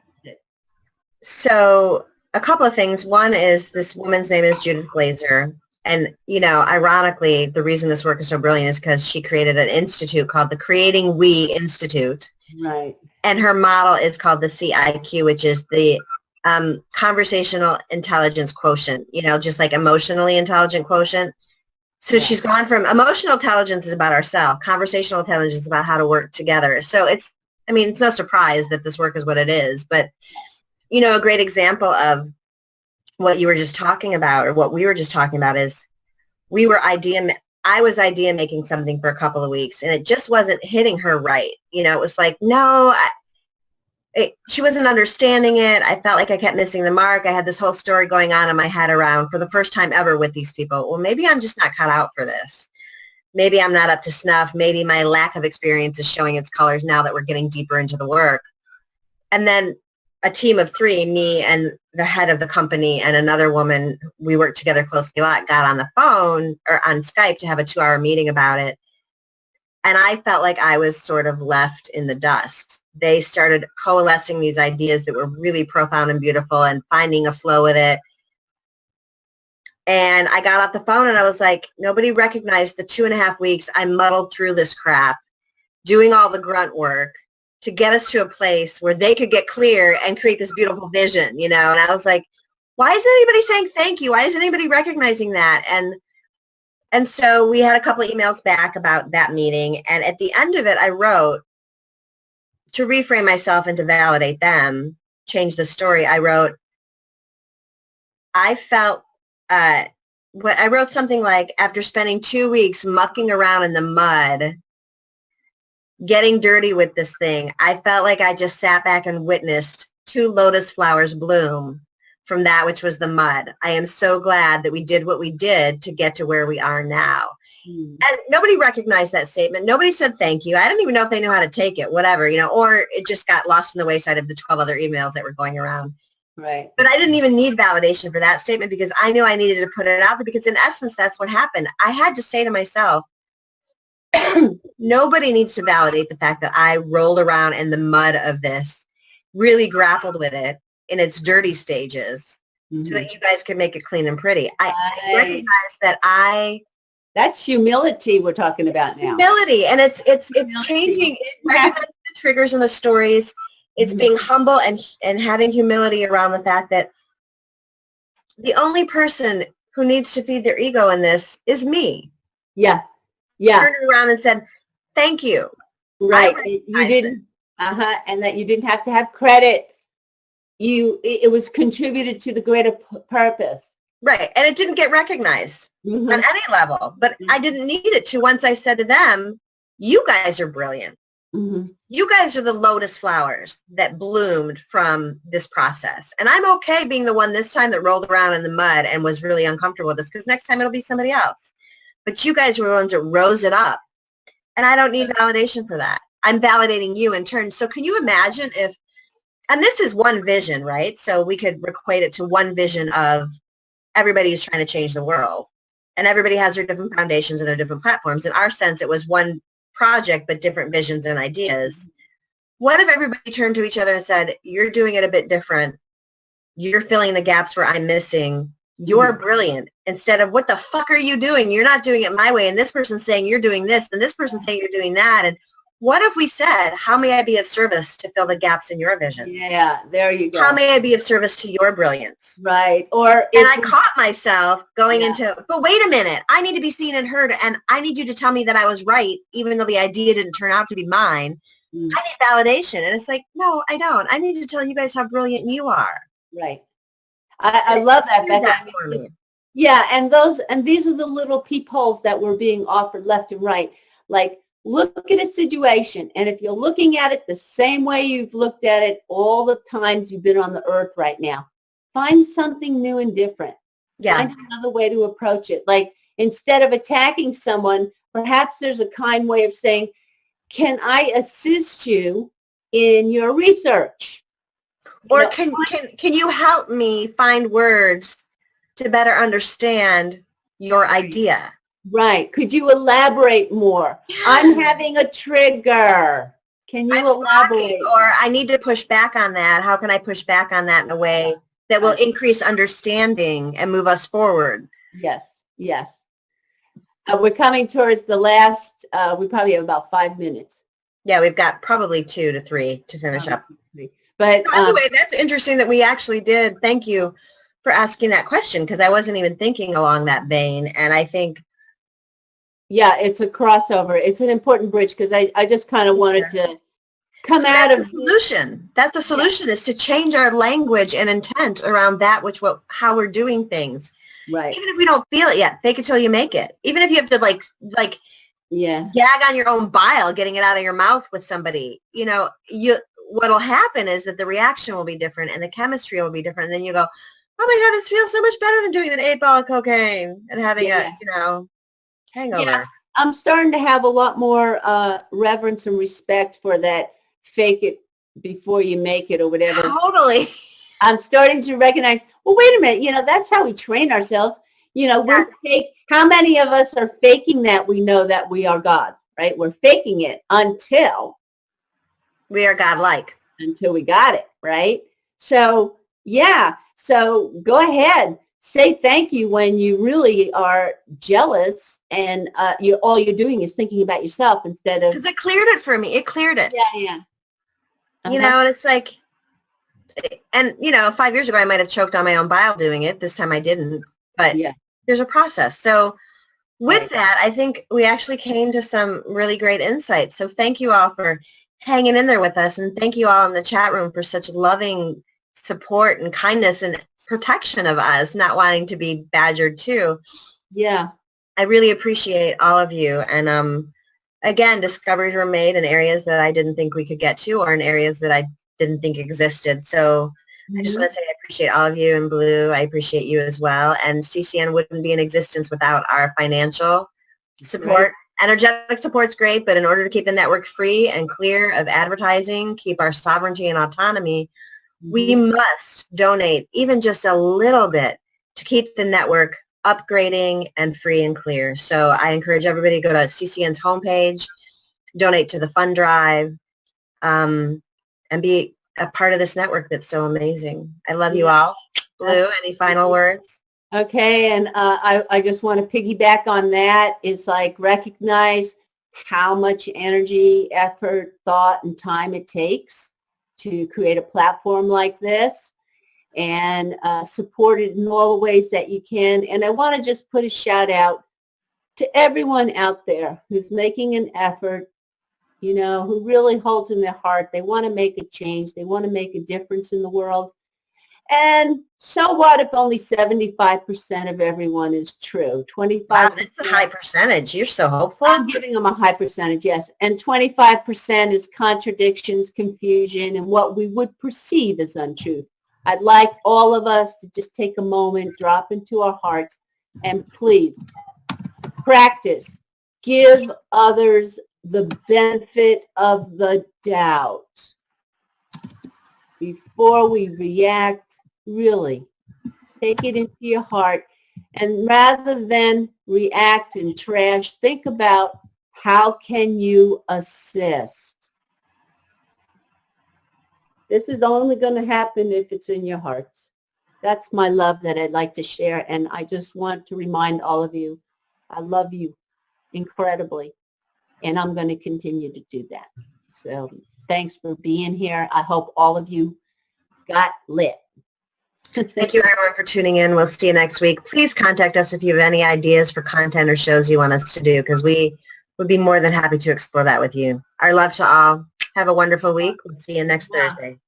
a couple of things. One is this woman's name is Judith Glazer. And, ironically, the reason this work is so brilliant is because she created an institute called the Creating We Institute. Right. And her model is called the CIQ, which is the conversational intelligence quotient, just like emotionally intelligent quotient. So yeah. She's gone from emotional intelligence is about ourselves, conversational intelligence is about how to work together. So it's no surprise that this work is what it is. But, a great example of what you were just talking about, or what we were just talking about, is I was idea making something for a couple of weeks and it just wasn't hitting her right. It was like, no, she wasn't understanding it. I felt like I kept missing the mark. I had this whole story going on in my head around, for the first time ever with these people, well, maybe I'm just not cut out for this. Maybe I'm not up to snuff. Maybe my lack of experience is showing its colors now that we're getting deeper into the work. And then a team of 3, me and the head of the company and another woman, we worked together closely a lot, got on the phone or on Skype to have a 2-hour meeting about it. And I felt like I was sort of left in the dust. They started coalescing these ideas that were really profound and beautiful and finding a flow with it. And I got off the phone and I was like, nobody recognized the 2.5 weeks I muddled through this crap, doing all the grunt work, to get us to a place where they could get clear and create this beautiful vision, you know? And I was like, why isn't anybody saying thank you? Why isn't anybody recognizing that? And so we had a couple of emails back about that meeting. And at the end of it, I wrote, to reframe myself and to validate them, change the story, I wrote, I felt, I wrote something like, after spending 2 weeks mucking around in the mud, getting dirty with this thing, I felt like I just sat back and witnessed 2 lotus flowers bloom from that which was the mud. I am so glad that we did what we did to get to where we are now. And nobody recognized that statement. Nobody said thank you. I don't even know if they knew how to take it, whatever, you know, or it just got lost in the wayside of the 12 other emails that were going around. Right. But I didn't even need validation for that statement because I knew I needed to put it out there because in essence, that's what happened. I had to say to myself, nobody needs to validate the fact that I rolled around in the mud of this, really grappled with it in its dirty stages so that you guys can make it clean and pretty. I recognize that that's humility we're talking about now. Humility, and it's changing, recognizing the triggers and the stories. It's being humble and having humility around the fact that the only person who needs to feed their ego in this is me. Yeah. Yeah. Turned around and said, thank you. Right. You didn't, and that you didn't have to have credit. It was contributed to the greater purpose. Right. And it didn't get recognized on any level, but I didn't need it to once I said to them, you guys are brilliant. You guys are the lotus flowers that bloomed from this process. And I'm okay being the one this time that rolled around in the mud and was really uncomfortable with this because next time it'll be somebody else. But you guys were the ones that rose it up. And I don't need validation for that. I'm validating you in turn. So can you imagine if, and this is one vision, right? So we could equate it to one vision of everybody is trying to change the world. And everybody has their different foundations and their different platforms. In our sense, it was one project, but different visions and ideas. What if everybody turned to each other and said, you're doing it a bit different. You're filling the gaps where I'm missing. You're brilliant. Instead of, what the fuck are you doing? You're not doing it my way. And this person's saying you're doing this, and this person's saying you're doing that. And what if we said, how may I be of service to fill the gaps in your vision? Yeah, there you go. How may I be of service to your brilliance? Right. And I caught myself going into, but wait a minute, I need to be seen and heard, and I need you to tell me that I was right, even though the idea didn't turn out to be mine. I need validation. And it's like, no, I don't. I need to tell you guys how brilliant you are. Right. I love that, Beth. That for me. Yeah, and these are the little peepholes that were being offered left and right. Like, look at a situation, and if you're looking at it the same way you've looked at it all the times you've been on the earth right now, find something new and different. Yeah. Find another way to approach it. Like, instead of attacking someone, perhaps there's a kind way of saying, can I assist you in your research? Or can you help me find words to better understand your idea? Right. Could you elaborate more? Yeah. I'm having a trigger. Can you elaborate? Or I need to push back on that. How can I push back on that in a way that will increase understanding and move us forward? Yes. Yes. We're coming towards the last, we probably have about 5 minutes. Yeah, we've got probably 2 to 3 to finish up. But by the way, that's interesting that we actually did. Thank you for asking that question because I wasn't even thinking along that vein. And I think, yeah, it's a crossover. It's an important bridge because I just kind of wanted to come out of the solution. That's the solution is to change our language and intent around that how we're doing things. Right. Even if we don't feel it yet, fake it till you make it. Even if you have to like gag on your own bile, getting it out of your mouth with somebody, you know, what'll happen is that the reaction will be different and the chemistry will be different. And then you go, oh my God, this feels so much better than doing an 8-ball of cocaine and having a, hangover. Yeah, I'm starting to have a lot more reverence and respect for that fake it before you make it or whatever. Totally. I'm starting to recognize, well, wait a minute, that's how we train ourselves. We're fake. How many of us are faking that we know that we are God, right? We're faking it until we are God-like. Until we got it, right? So, yeah. So go ahead. Say thank you when you really are jealous and all you're doing is thinking about yourself instead of... Because it cleared it for me. It cleared it. Yeah. You know, and it's like, and, you know, 5 years ago, I might have choked on my own bile doing it. This time I didn't, but Yeah. there's a process. So with Right. that, I think we actually came to some really great insights. So thank you all for hanging in there with us. And thank you all in the chat room for such loving support and kindness and protection of us, not wanting to be badgered too. Yeah. I really appreciate all of you. And again, discoveries were made in areas that I didn't think we could get to, or in areas that I didn't think existed. So I just Mhm. want to say I appreciate all of you in blue. I appreciate you as well. And CCN wouldn't be in existence without our financial support. Energetic support's great, but in order to keep the network free and clear of advertising, keep our sovereignty and autonomy, we must donate even just a little bit to keep the network upgrading and free and clear. So I encourage everybody to go to CCN's homepage, donate to the fund drive, and be a part of this network that's so amazing. I love you all. Blue, any final words? Okay, and I just want to piggyback on that. It's like recognize how much energy, effort, thought, and time it takes to create a platform like this, and support it in all the ways that you can. And I want to just put a shout out to everyone out there who's making an effort, you know, who really holds in their heart. They want to make a change. They want to make a difference in the world. And so what if only 75% of everyone is true? 25%. Wow, that's a high percentage. You're so hopeful. I'm giving them a high percentage, yes. And 25% is contradictions, confusion, and what we would perceive as untruth. I'd like all of us to just take a moment, drop into our hearts, and please practice. Give others the benefit of the doubt. Before we react, really take it into your heart, and rather than react and trash, think about how can you assist. This is only going to happen if it's in your hearts. That's my love that I'd like to share, and I just want to remind all of you, I love you incredibly, and I'm going to continue to do that. So thanks for being here. I hope all of you got lit. Thank you everyone for tuning in. We'll see you next week. Please contact us if you have any ideas for content or shows you want us to do, because we would be more than happy to explore that with you. Our love to all. Have a wonderful week. We'll see you next Thursday.